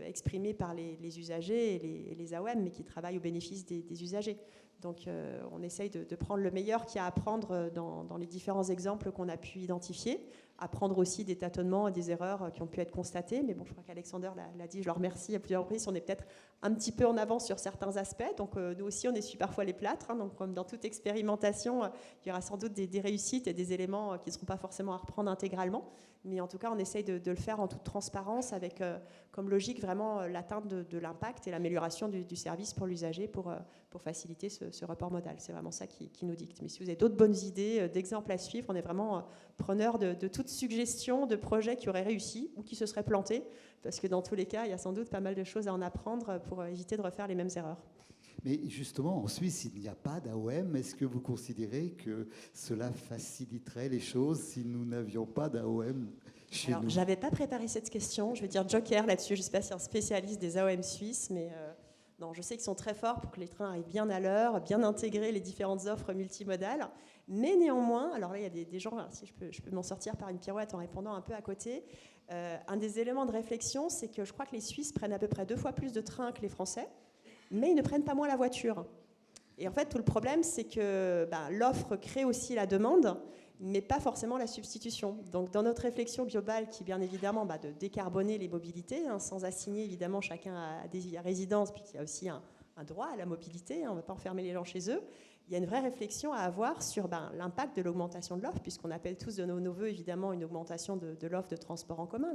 exprimés par les usagers et les AOM, mais qui travaillent au bénéfice des usagers. Donc on essaye de prendre le meilleur qu'il y a à prendre dans les différents exemples qu'on a pu identifier, apprendre aussi des tâtonnements et des erreurs qui ont pu être constatées. Mais bon, je crois qu'Alexander l'a dit, je le remercie à plusieurs reprises, on est peut-être un petit peu en avance sur certains aspects. Donc nous aussi, on essuie parfois les plâtres. Hein, donc comme dans toute expérimentation, il y aura sans doute des réussites et des éléments qui ne seront pas forcément à reprendre intégralement. Mais en tout cas, on essaye de le faire en toute transparence avec comme logique vraiment l'atteinte de l'impact et l'amélioration du service pour l'usager pour faciliter ce report modal. C'est vraiment ça qui nous dicte. Mais si vous avez d'autres bonnes idées, d'exemples à suivre, on est vraiment preneur de toute suggestion de projets qui auraient réussi ou qui se seraient plantés, parce que dans tous les cas, il y a sans doute pas mal de choses à en apprendre pour éviter de refaire les mêmes erreurs. Mais justement, en Suisse, il n'y a pas d'AOM. Est-ce que vous considérez que cela faciliterait les choses si nous n'avions pas d'AOM chez nous ? Je n'avais pas préparé cette question. Je vais dire joker là-dessus. Je ne suis pas si un spécialiste des AOM suisses, mais non, je sais qu'ils sont très forts pour que les trains arrivent bien à l'heure, bien intégrer les différentes offres multimodales. Mais néanmoins, alors là, il y a des gens, si je peux m'en sortir par une pirouette en répondant un peu à côté. Un des éléments de réflexion, c'est que je crois que les Suisses prennent à peu près 2 fois plus de trains que les Français, mais ils ne prennent pas moins la voiture. Et en fait, tout le problème, c'est que l'offre crée aussi la demande, mais pas forcément la substitution. Donc, dans notre réflexion globale, qui est bien évidemment de décarboner les mobilités, hein, sans assigner évidemment chacun à des résidences, puis il y a aussi un droit à la mobilité, hein, on ne va pas enfermer les gens chez eux. Il y a une vraie réflexion à avoir sur l'impact de l'augmentation de l'offre, puisqu'on appelle tous de nos voeux évidemment une augmentation de l'offre de transport en commun.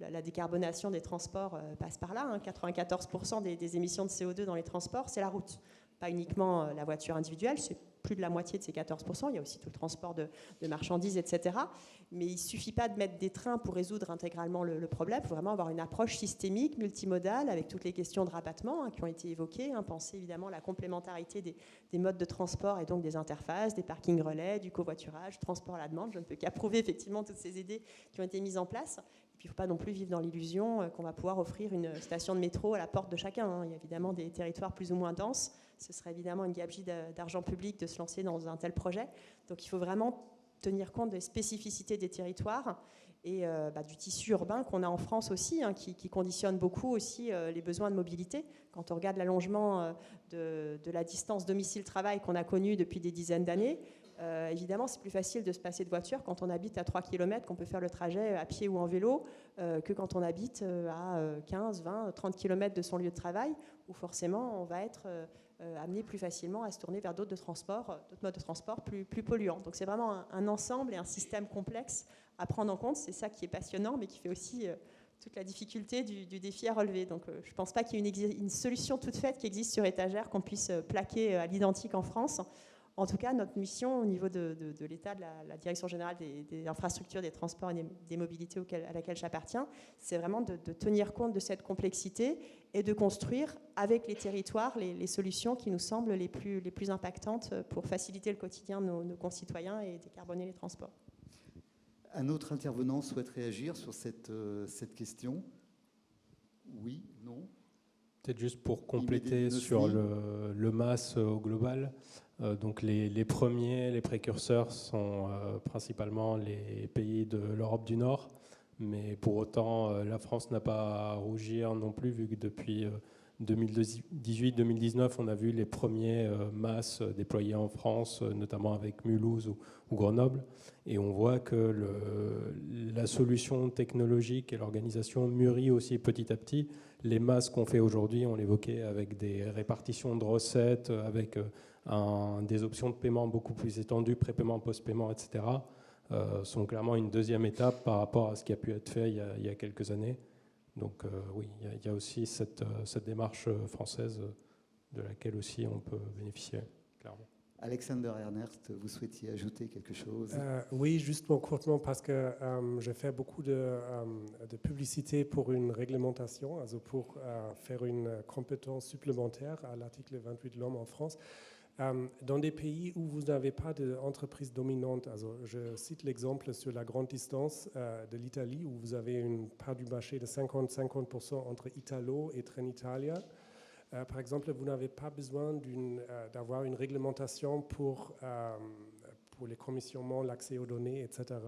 La décarbonation des transports passe par là. Hein. 94% des émissions de CO2 dans les transports, c'est la route. Pas uniquement la voiture individuelle, c'est plus de la moitié de ces 14%. Il y a aussi tout le transport de marchandises, etc. Mais il ne suffit pas de mettre des trains pour résoudre intégralement le problème. Il faut vraiment avoir une approche systémique, multimodale, avec toutes les questions de rabattement qui ont été évoquées. Penser évidemment à la complémentarité des modes de transport et donc des interfaces, des parkings relais, du covoiturage, transport à la demande. Je ne peux qu'approuver effectivement toutes ces idées qui ont été mises en place. Et puis il ne faut pas non plus vivre dans l'illusion qu'on va pouvoir offrir une station de métro à la porte de chacun. Il y a évidemment des territoires plus ou moins denses. Ce serait évidemment une gabegie d'argent public de se lancer dans un tel projet. Donc il faut vraiment tenir compte des spécificités des territoires et du tissu urbain qu'on a en France aussi, hein, qui conditionne beaucoup aussi les besoins de mobilité. Quand on regarde l'allongement de la distance domicile-travail qu'on a connu depuis des dizaines d'années, évidemment, c'est plus facile de se passer de voiture quand on habite à 3 km, qu'on peut faire le trajet à pied ou en vélo, que quand on habite à 15, 20, 30 km de son lieu de travail, où forcément on va être amené plus facilement à se tourner vers d'autres modes de transport plus polluants. Donc c'est vraiment un ensemble et un système complexe à prendre en compte. C'est ça qui est passionnant, mais qui fait aussi toute la difficulté du défi à relever. Donc je ne pense pas qu'il y ait une solution toute faite qui existe sur étagère qu'on puisse plaquer à l'identique en France. En tout cas, notre mission au niveau de l'État, de la Direction générale des infrastructures, des transports et des mobilités à laquelle j'appartiens, c'est vraiment de tenir compte de cette complexité et de construire avec les territoires les solutions qui nous semblent les plus impactantes pour faciliter le quotidien de nos concitoyens et décarboner les transports. Un autre intervenant souhaite réagir sur cette question? Oui, non? Peut-être juste pour compléter sur le MAS au global. Donc les premiers, les précurseurs sont principalement les pays de l'Europe du Nord, mais pour autant la France n'a pas à rougir non plus, vu que depuis 2018-2019 on a vu les premiers MAS déployés en France, notamment avec Mulhouse ou Grenoble, et on voit que la solution technologique et l'organisation mûrit aussi petit à petit. Les MAS qu'on fait aujourd'hui, on l'évoquait, avec des répartitions de recettes, avec des options de paiement beaucoup plus étendues, prépaiement, post-paiement, etc., sont clairement une deuxième étape par rapport à ce qui a pu être fait il y a quelques années. Donc oui, il y a aussi cette démarche française de laquelle aussi on peut bénéficier, clairement. Alexander Ernst, vous souhaitiez ajouter quelque chose? Oui, justement, courtement, parce que j'ai fait beaucoup de publicité pour une réglementation, also pour faire une compétence supplémentaire à l'article 28 de l'homme en France. Dans des pays où vous n'avez pas d'entreprise dominante, also je cite l'exemple sur la grande distance de l'Italie, où vous avez une part du marché de 50% entre Italo et Trenitalia. Par exemple, vous n'avez pas besoin d'avoir une réglementation pour les commissionnements, l'accès aux données, etc.,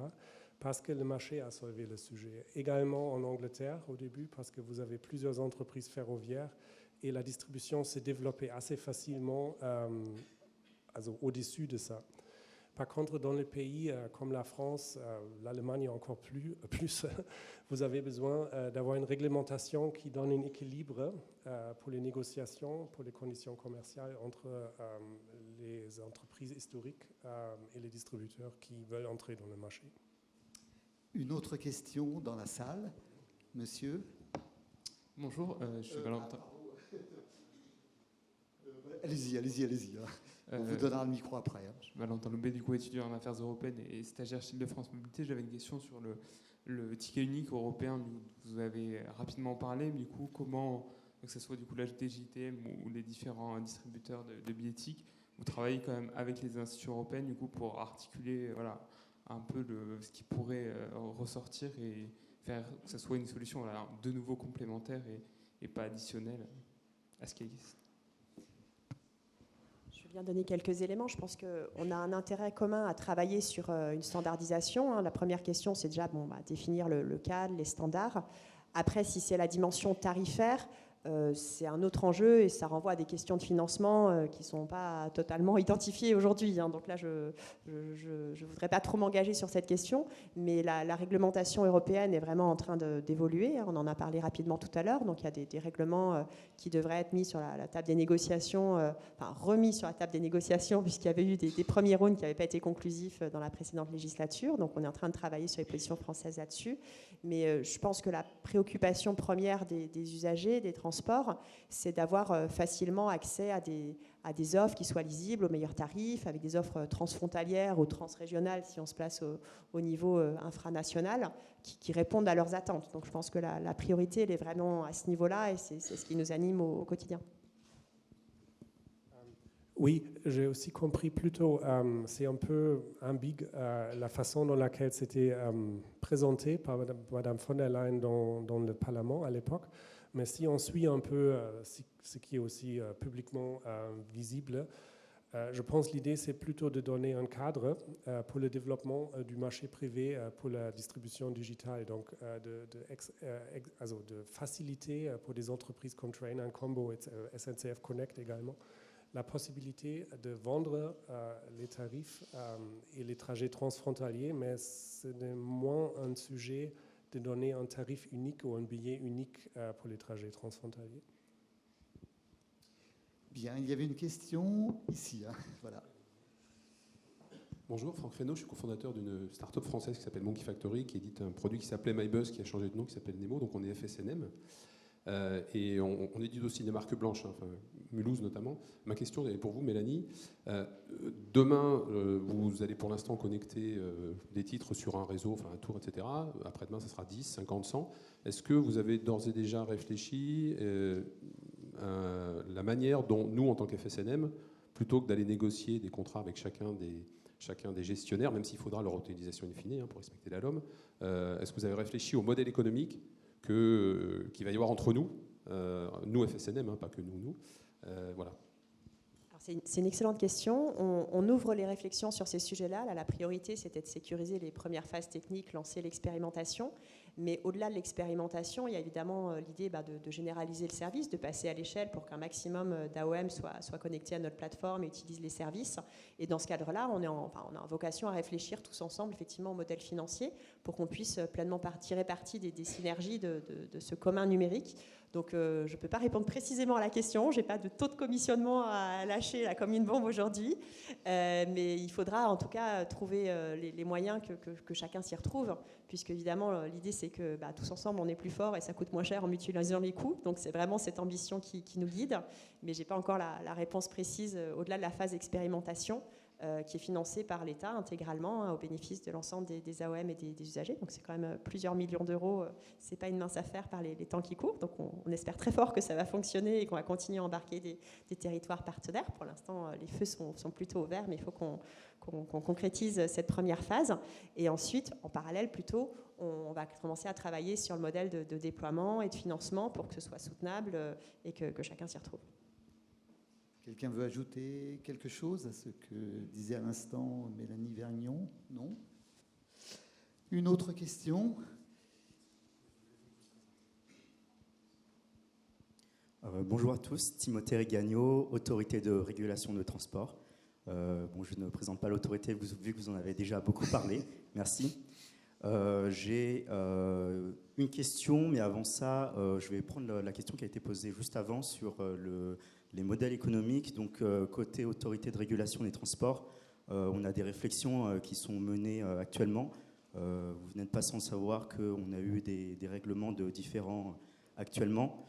parce que le marché a soulevé le sujet. Également en Angleterre, au début, parce que vous avez plusieurs entreprises ferroviaires, et la distribution s'est développée assez facilement au-dessus de ça. Par contre, dans les pays comme la France, l'Allemagne encore plus, vous avez besoin d'avoir une réglementation qui donne un équilibre pour les négociations, pour les conditions commerciales entre les entreprises historiques et les distributeurs qui veulent entrer dans le marché. Une autre question dans la salle, monsieur? Bonjour, je suis Valentin. Allez-y. On vous donnera le micro après. Je suis Valentin Loubet, du coup étudiant en affaires européennes et stagiaire chez Île-de-France Mobilité. J'avais une question sur le ticket unique européen. Vous avez rapidement parlé, mais du coup, comment, que ce soit du coup la DGTM ou les différents distributeurs de billettiques, vous travaillez quand même avec les institutions européennes du coup pour articuler un peu ce qui pourrait ressortir et faire que ce soit une solution de nouveau complémentaire et pas additionnelle à ce qui existe. Je vais bien donner quelques éléments. Je pense qu'on a un intérêt commun à travailler sur une standardisation. La première question, c'est déjà définir le cadre, les standards. Après, si c'est la dimension tarifaire, c'est un autre enjeu et ça renvoie à des questions de financement qui ne sont pas totalement identifiées aujourd'hui. Donc là, je ne voudrais pas trop m'engager sur cette question, mais la réglementation européenne est vraiment en train d'évoluer. On en a parlé rapidement tout à l'heure. Donc il y a des règlements qui devraient être mis sur la table des négociations, remis sur la table des négociations, puisqu'il y avait eu des premiers rounds qui n'avaient pas été conclusifs dans la précédente législature. Donc on est en train de travailler sur les positions françaises là-dessus. Mais je pense que la préoccupation première des usagers, des transports, c'est d'avoir facilement accès à des offres qui soient lisibles, aux meilleurs tarifs, avec des offres transfrontalières ou transrégionales, si on se place au niveau infranational, qui répondent à leurs attentes. Donc je pense que la priorité, elle est vraiment à ce niveau-là et c'est ce qui nous anime au quotidien. Oui, j'ai aussi compris plutôt, c'est un peu ambigu la façon dans laquelle c'était présenté par Madame von der Leyen dans le Parlement à l'époque. Mais si on suit un peu ce qui est aussi publiquement visible, Je pense que l'idée, c'est plutôt de donner un cadre pour le développement du marché privé pour la distribution digitale, donc de faciliter pour des entreprises comme Train & Combo et SNCF Connect également, la possibilité de vendre les tarifs et les trajets transfrontaliers, mais c'est moins un sujet de donner un tarif unique ou un billet unique pour les trajets transfrontaliers. Bien, il y avait une question ici. Voilà. Bonjour, Franck Reynaud, je suis cofondateur d'une start-up française qui s'appelle Monkey Factory, qui édite un produit qui s'appelait MyBuzz, qui a changé de nom, qui s'appelle Nemo, donc on est FSNM. Et on édite aussi des marques blanches, enfin, Mulhouse notamment. Ma question est pour vous, Mélanie. Demain, vous allez pour l'instant connecter des titres sur un réseau, enfin un tour, etc. Après-demain, ça sera 10, 50, 100. Est-ce que vous avez d'ores et déjà réfléchi la manière dont nous, en tant qu'FSNM, plutôt que d'aller négocier des contrats avec chacun des gestionnaires, même s'il faudra leur autorisation in fine pour respecter la LOM, est-ce que vous avez réfléchi au modèle économique qu'il va y avoir entre nous, nous FSNM, pas que nous, voilà. C'est une excellente question. On ouvre les réflexions sur ces sujets-là. Là, la priorité, c'était de sécuriser les premières phases techniques, lancer l'expérimentation. Mais au-delà de l'expérimentation, il y a évidemment l'idée de généraliser le service, de passer à l'échelle pour qu'un maximum d'AOM soit connecté à notre plateforme et utilise les services. Et dans ce cadre-là, on a vocation à réfléchir tous ensemble effectivement au modèle financier pour qu'on puisse pleinement tirer parti des synergies de ce commun numérique. Donc je ne peux pas répondre précisément à la question, je n'ai pas de taux de commissionnement à lâcher là, comme une bombe aujourd'hui, mais il faudra en tout cas trouver les moyens que chacun s'y retrouve, puisque évidemment l'idée c'est que tous ensemble on est plus fort et ça coûte moins cher en mutualisant les coûts, donc c'est vraiment cette ambition qui nous guide, mais je n'ai pas encore la réponse précise au-delà de la phase expérimentation, qui est financé par l'État intégralement au bénéfice de l'ensemble des AOM et des usagers. Donc c'est quand même plusieurs millions d'euros. C'est pas une mince affaire par les temps qui courent. Donc on espère très fort que ça va fonctionner et qu'on va continuer à embarquer des territoires partenaires. Pour l'instant, les feux sont plutôt ouverts, mais il faut qu'on concrétise cette première phase. Et ensuite, en parallèle, plutôt, on va commencer à travailler sur le modèle de déploiement et de financement pour que ce soit soutenable et que chacun s'y retrouve. Quelqu'un veut ajouter quelque chose à ce que disait à l'instant Mélanie Vergnon? Non? Une autre question? Bonjour à tous, Timothée Rigagno, autorité de régulation de transport. Je ne présente pas l'autorité vu que vous en avez déjà beaucoup parlé. Merci. J'ai une question, mais avant ça, je vais prendre la question qui a été posée juste avant sur les modèles économiques. Donc, côté autorité de régulation des transports, on a des réflexions qui sont menées actuellement. Vous n'êtes pas sans savoir qu'on a eu des règlements différents actuellement.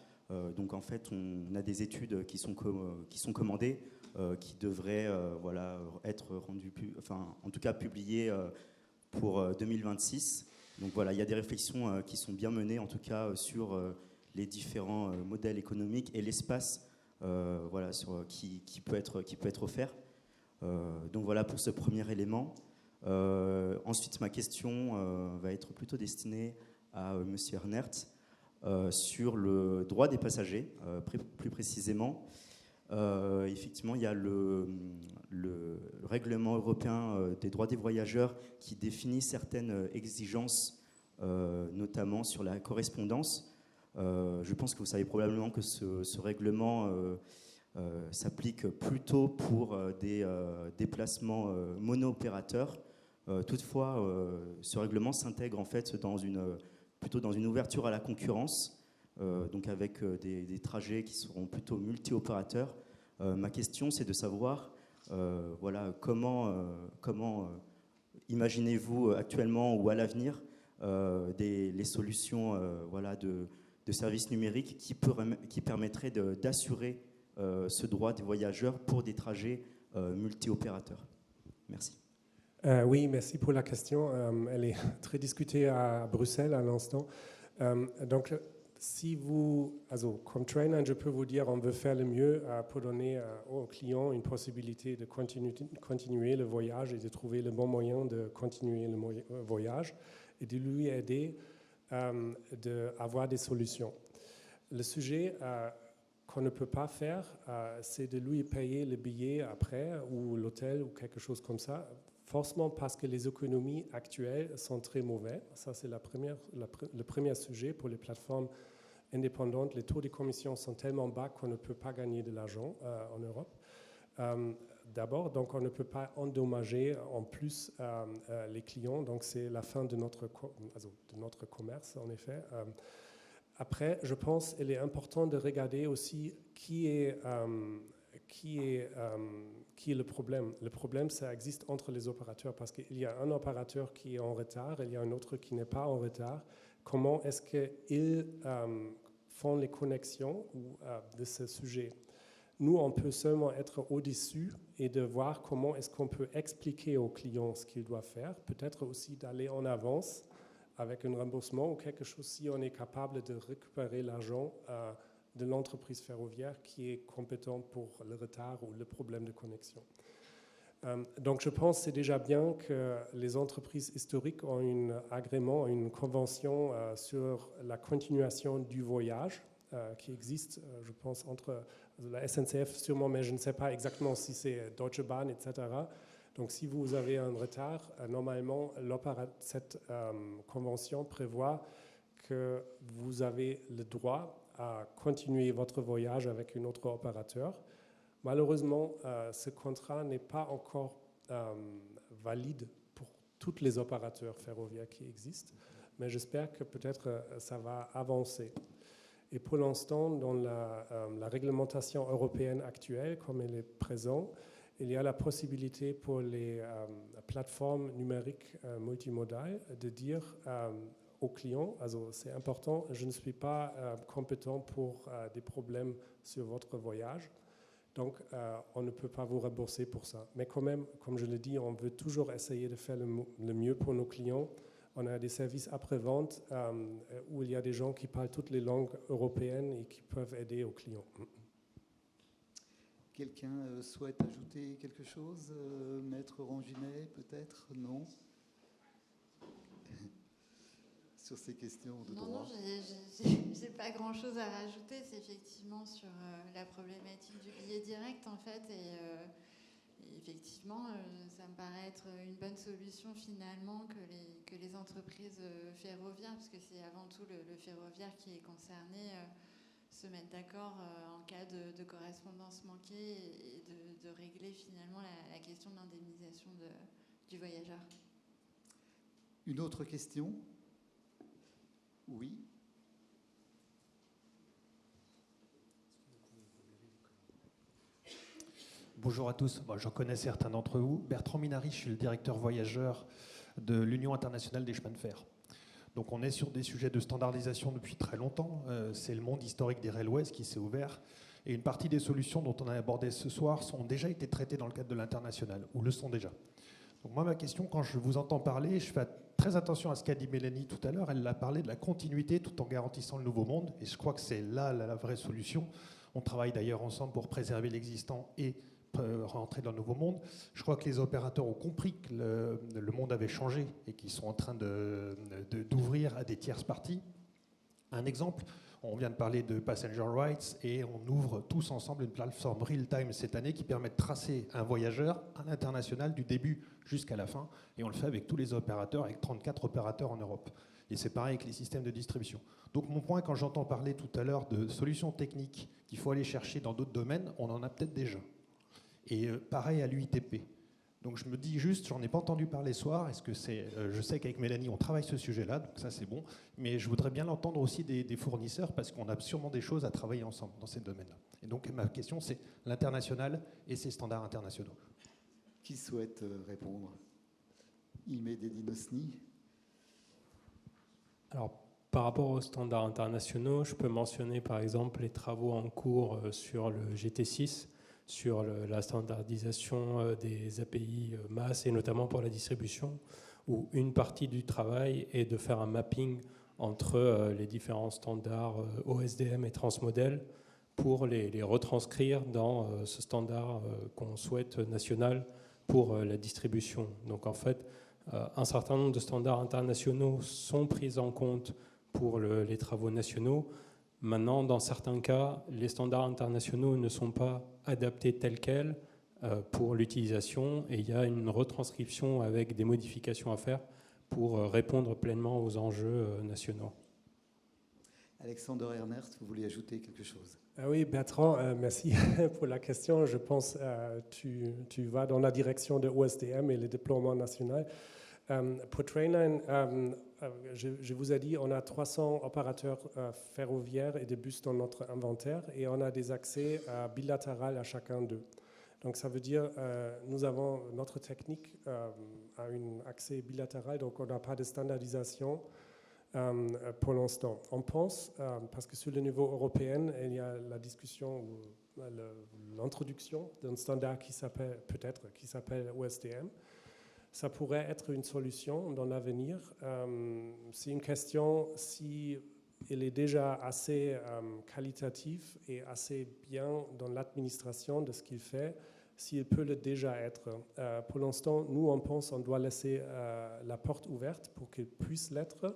Donc, en fait, on a des études qui sont commandées, qui devraient être rendues, en tout cas publiées pour 2026. Donc voilà, il y a des réflexions qui sont bien menées, en tout cas sur les différents modèles économiques et l'espace qui peut être offert. Donc voilà pour ce premier élément. Ensuite, ma question va être plutôt destinée à Monsieur Ernert sur le droit des passagers, plus précisément. Effectivement, il y a le règlement européen des droits des voyageurs qui définit certaines exigences, notamment sur la correspondance. Je pense que vous savez probablement que ce règlement s'applique plutôt pour des déplacements mono-opérateurs. Toutefois, ce règlement s'intègre en fait plutôt dans une ouverture à la concurrence, donc avec des trajets qui seront plutôt multi-opérateurs. Ma question, c'est de savoir comment imaginez-vous actuellement ou à l'avenir les solutions de services numériques qui permettraient d'assurer ce droit des voyageurs pour des trajets multi-opérateurs. Merci. Oui, merci pour la question. Elle est très discutée à Bruxelles à l'instant. Donc, comme Train, je peux vous dire, on veut faire le mieux pour donner aux clients une possibilité de continuer le voyage et de trouver le bon moyen de continuer le voyage et de lui aider d'avoir des solutions. Le sujet qu'on ne peut pas faire, c'est de lui payer le billet après, ou l'hôtel, ou quelque chose comme ça, forcément parce que les économies actuelles sont très mauvaises. Ça, c'est le premier sujet pour les plateformes indépendantes. Les taux de commission sont tellement bas qu'on ne peut pas gagner de l'argent en Europe. D'abord, donc on ne peut pas endommager en plus les clients, donc c'est la fin de notre commerce, en effet. Après, je pense qu'il est important de regarder aussi qui est le problème. Le problème, ça existe entre les opérateurs parce qu'il y a un opérateur qui est en retard, il y a un autre qui n'est pas en retard. Comment est-ce qu'ils font les connexions de ce sujet? Nous, on peut seulement être au-dessus et de voir comment est-ce qu'on peut expliquer aux clients ce qu'ils doivent faire. Peut-être aussi d'aller en avance avec un remboursement ou quelque chose si on est capable de récupérer l'argent de l'entreprise ferroviaire qui est compétente pour le retard ou le problème de connexion. Donc je pense que c'est déjà bien que les entreprises historiques ont un agrément, une convention sur la continuation du voyage qui existe, je pense, entre la SNCF sûrement, mais je ne sais pas exactement si c'est Deutsche Bahn, etc. Donc si vous avez un retard, normalement, cette convention prévoit que vous avez le droit à continuer votre voyage avec un autre opérateur. Malheureusement, ce contrat n'est pas encore valide pour tous les opérateurs ferroviaires qui existent, mais j'espère que peut-être ça va avancer. Et pour l'instant, dans la réglementation européenne actuelle, comme elle est présente, il y a la possibilité pour les plateformes numériques multimodales de dire aux clients, c'est important, je ne suis pas compétent pour des problèmes sur votre voyage, donc on ne peut pas vous rembourser pour ça. Mais quand même, comme je l'ai dit, on veut toujours essayer de faire le mieux pour nos clients. On a des services après-vente où il y a des gens qui parlent toutes les langues européennes et qui peuvent aider aux clients. Quelqu'un souhaite ajouter quelque chose? Maître Ranginet, peut-être? Non? Sur ces questions de droit. Non, j'ai pas grand-chose à rajouter. C'est effectivement sur la problématique du billet direct, en fait, et effectivement, ça me paraît être une bonne solution finalement que les entreprises ferroviaires, parce que c'est avant tout le ferroviaire qui est concerné, se mettent d'accord en cas de correspondance manquée et de régler finalement la question de l'indemnisation du voyageur. Une autre question? Oui. Bonjour à tous, j'en connais certains d'entre vous. Bertrand Minary, je suis le directeur voyageur de l'Union internationale des chemins de fer. Donc on est sur des sujets de standardisation depuis très longtemps. C'est le monde historique des railways qui s'est ouvert. Et une partie des solutions dont on a abordé ce soir ont déjà été traitées dans le cadre de l'international, ou le sont déjà. Donc moi, ma question, quand je vous entends parler, je fais très attention à ce qu'a dit Mélanie tout à l'heure. Elle a parlé de la continuité tout en garantissant le nouveau monde. Et je crois que c'est là la vraie solution. On travaille d'ailleurs ensemble pour préserver l'existant et rentrer dans le nouveau monde. Je crois que les opérateurs ont compris que le monde avait changé et qu'ils sont en train d'ouvrir à des tierces parties. Un exemple, on vient de parler de Passenger Rights et on ouvre tous ensemble une plateforme real-time cette année qui permet de tracer un voyageur à l'international du début jusqu'à la fin. Et on le fait avec tous les opérateurs, avec 34 opérateurs en Europe. Et c'est pareil avec les systèmes de distribution. Donc mon point, quand j'entends parler tout à l'heure de solutions techniques qu'il faut aller chercher dans d'autres domaines, on en a peut-être déjà. Et pareil à l'UITP. Donc je me dis juste, j'en ai pas entendu parler ce soir, est-ce que c'est, je sais qu'avec Mélanie on travaille ce sujet-là, donc ça c'est bon, mais je voudrais bien l'entendre aussi des fournisseurs parce qu'on a sûrement des choses à travailler ensemble dans ces domaines-là. Et donc ma question c'est l'international et ses standards internationaux. Qui souhaite répondre? Ime Dedinosni. Alors par rapport aux standards internationaux, je peux mentionner par exemple les travaux en cours sur le GT6, sur la standardisation des API masse et notamment pour la distribution, où une partie du travail est de faire un mapping entre les différents standards OSDM et transmodèle pour les retranscrire dans ce standard qu'on souhaite national pour la distribution. Donc en fait, un certain nombre de standards internationaux sont pris en compte pour les travaux nationaux, Maintenant, dans certains cas, les standards internationaux ne sont pas adaptés tels quels pour l'utilisation et il y a une retranscription avec des modifications à faire pour répondre pleinement aux enjeux nationaux. Alexander Ernst, vous vouliez ajouter quelque chose? Oui, Bertrand, merci pour la question. Je pense que tu vas dans la direction de OSDM et le déploiement national. Pour Trainline, je vous ai dit, on a 300 opérateurs ferroviaires et de bus dans notre inventaire et on a des accès bilatéraux à chacun d'eux. Donc ça veut dire nous avons notre technique a un accès bilatéral, donc on n'a pas de standardisation pour l'instant. On pense, parce que sur le niveau européen, il y a la discussion, l'introduction d'un standard qui s'appelle OSDM. Ça pourrait être une solution dans l'avenir. C'est une question si il est déjà assez qualitatif et assez bien dans l'administration de ce qu'il fait, s'il peut le déjà être. Pour l'instant, nous, on pense qu'on doit laisser la porte ouverte pour qu'il puisse l'être,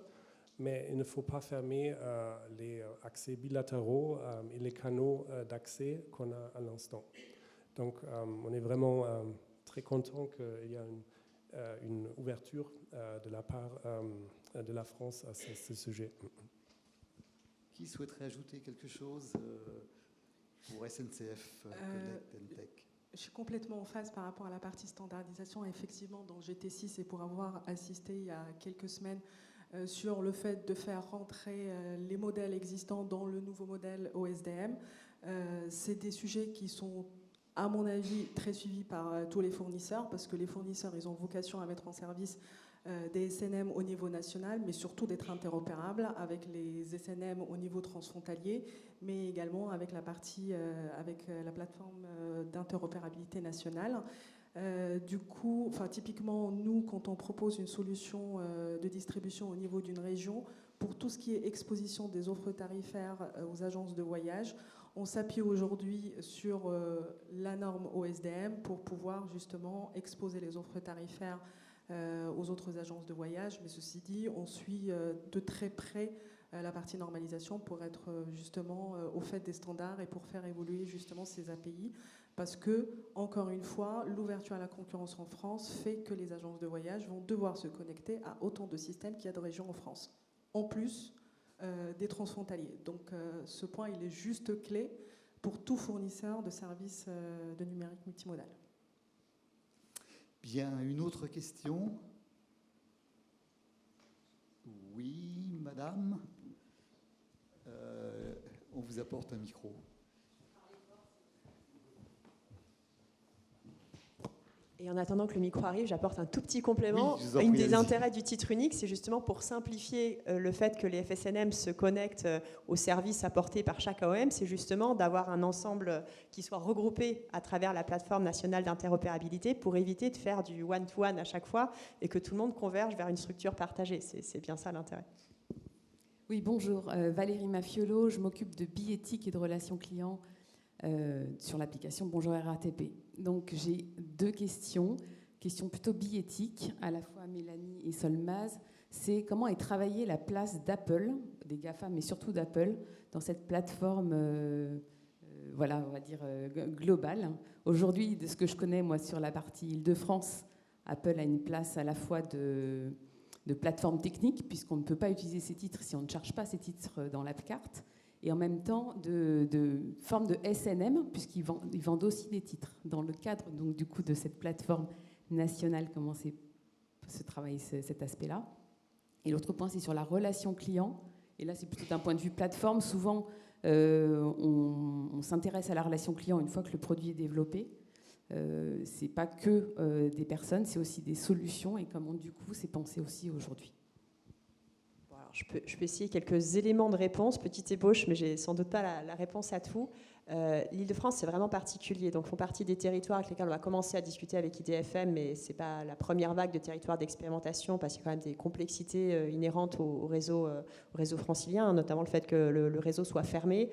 mais il ne faut pas fermer les accès bilatéraux et les canaux d'accès qu'on a à l'instant. Donc, on est vraiment très content qu'il y ait une ouverture de la part de la France à ce sujet. Qui souhaiterait ajouter quelque chose pour SNCF Connect and Tech? Je suis complètement en phase par rapport à la partie standardisation. Effectivement, dans GT6, et pour avoir assisté il y a quelques semaines sur le fait de faire rentrer les modèles existants dans le nouveau modèle OSDM, c'est des sujets qui sont, à mon avis, très suivis par tous les fournisseurs, parce que les fournisseurs, ils ont vocation à mettre en service des SNM au niveau national, mais surtout d'être interopérables avec les SNM au niveau transfrontalier, mais également avec la partie, avec la plateforme d'interopérabilité nationale. Du coup, typiquement, nous, quand on propose une solution de distribution au niveau d'une région, pour tout ce qui est exposition des offres tarifaires aux agences de voyage, on s'appuie aujourd'hui sur la norme OSDM pour pouvoir justement exposer les offres tarifaires aux autres agences de voyage. Mais ceci dit, on suit de très près la partie normalisation pour être justement au fait des standards et pour faire évoluer justement ces API. Parce que, encore une fois, l'ouverture à la concurrence en France fait que les agences de voyage vont devoir se connecter à autant de systèmes qu'il y a de régions en France, en plus des transfrontaliers. Donc ce point, il est juste clé pour tout fournisseur de services de numérique multimodal. Bien, une autre question? Oui, madame. On vous apporte un micro. Et en attendant que le micro arrive, j'apporte un tout petit complément. Oui, Une des intérêts du titre unique, c'est justement pour simplifier le fait que les FSNM se connectent aux services apportés par chaque AOM, c'est justement d'avoir un ensemble qui soit regroupé à travers la plateforme nationale d'interopérabilité pour éviter de faire du one-to-one à chaque fois et que tout le monde converge vers une structure partagée. C'est bien ça l'intérêt. Oui, bonjour. Valérie Mafiolo, je m'occupe de billettique et de relations clients sur l'application Bonjour RATP. Donc j'ai deux questions plutôt billettiques, à la fois Mélanie et Solmaz. C'est comment est travaillée la place d'Apple, des GAFA, mais surtout d'Apple, dans cette plateforme, on va dire globale. Aujourd'hui, de ce que je connais, moi, sur la partie Île-de-France, Apple a une place à la fois de plateforme technique, puisqu'on ne peut pas utiliser ces titres si on ne charge pas ces titres dans l'app carte, et en même temps de forme de SNM, puisqu'ils vendent aussi des titres. Dans le cadre donc, du coup, de cette plateforme nationale, comment se travaille cet aspect-là. Et l'autre point, c'est sur la relation client. Et là, c'est plutôt d'un point de vue plateforme. Souvent, on s'intéresse à la relation client une fois que le produit est développé. C'est pas que des personnes, c'est aussi des solutions. Et comment, du coup, c'est pensé aussi aujourd'hui. Je peux essayer quelques éléments de réponse, petite ébauche, mais j'ai sans doute pas la réponse à tout. L'Île-de-France, c'est vraiment particulier. Donc, font partie des territoires avec lesquels on va commencer à discuter avec IDFM, mais ce n'est pas la première vague de territoires d'expérimentation, parce qu'il y a quand même des complexités inhérentes au réseau francilien, notamment le fait que le réseau soit fermé.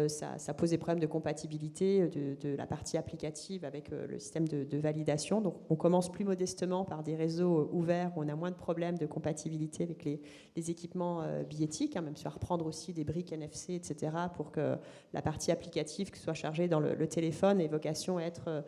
Ça pose des problèmes de compatibilité de la partie applicative avec le système de validation. Donc, on commence plus modestement par des réseaux ouverts où on a moins de problèmes de compatibilité avec les équipements billettiques, même si on va reprendre aussi des briques NFC, etc., pour que la partie applicative que soit chargée dans le téléphone ait vocation à être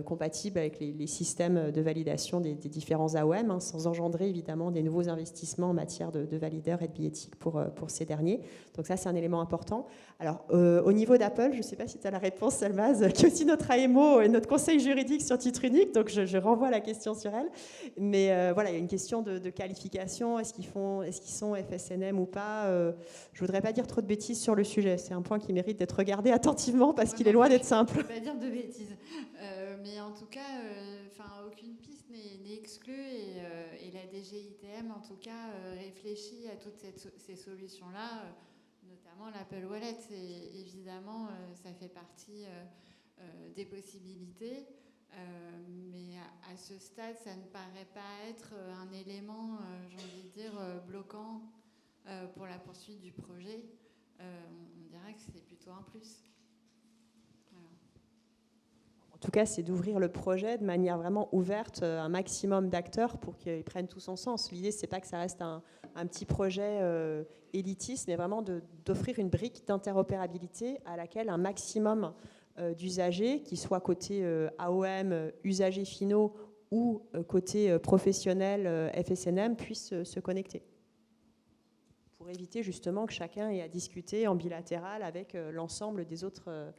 compatible avec les systèmes de validation des différents AOM, sans engendrer évidemment des nouveaux investissements en matière de valideurs et de billettique pour ces derniers. Donc ça, c'est un élément important. Alors, au niveau d'Apple, je ne sais pas si tu as la réponse, Salmaz, qui est aussi notre AMO et notre conseil juridique sur titre unique, donc je renvoie la question sur elle. Mais voilà, il y a une question de qualification. Est-ce qu'ils sont FSNM ou pas Je ne voudrais pas dire trop de bêtises sur le sujet. C'est un point qui mérite d'être regardé attentivement parce qu'il est loin d'être simple. Je ne vais pas dire de bêtises. Mais en tout cas, aucune piste n'est exclue et la DGITM, en tout cas, réfléchit à toutes ces solutions-là, notamment l'Apple Wallet. Et évidemment, ça fait partie des possibilités. Mais à ce stade, ça ne paraît pas être un élément, j'ai envie de dire, bloquant pour la poursuite du projet. On dirait que c'est plutôt un plus. Voilà. En tout cas, c'est d'ouvrir le projet de manière vraiment ouverte à un maximum d'acteurs pour qu'ils prennent tout son sens. L'idée, c'est pas que ça reste un petit projet élitiste, mais vraiment d'offrir une brique d'interopérabilité à laquelle un maximum d'usagers, qui soient côté AOM, usagers finaux ou côté professionnel FSNM, puissent se connecter. Pour éviter justement que chacun ait à discuter en bilatéral avec l'ensemble des autres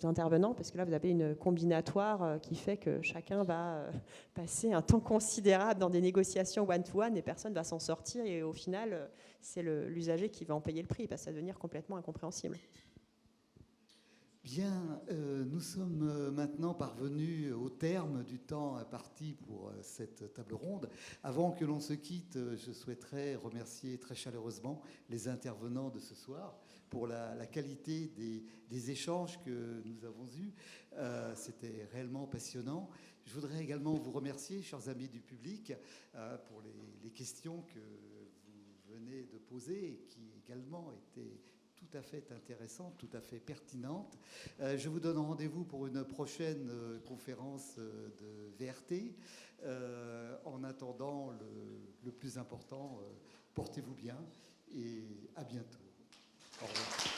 intervenants, parce que là, vous avez une combinatoire qui fait que chacun va passer un temps considérable dans des négociations one-to-one et personne ne va s'en sortir. Et au final, c'est l'usager qui va en payer le prix, parce que ça va devenir complètement incompréhensible. Bien, nous sommes maintenant parvenus au terme du temps imparti pour cette table ronde. Avant que l'on se quitte, je souhaiterais remercier très chaleureusement les intervenants de ce soir pour la qualité des échanges que nous avons eus. C'était réellement passionnant. Je voudrais également vous remercier, chers amis du public, pour les questions que vous venez de poser et qui également étaient tout à fait intéressante, tout à fait pertinente. Je vous donne rendez-vous pour une prochaine conférence de VRT. En attendant, le plus important, portez-vous bien et à bientôt. Au revoir.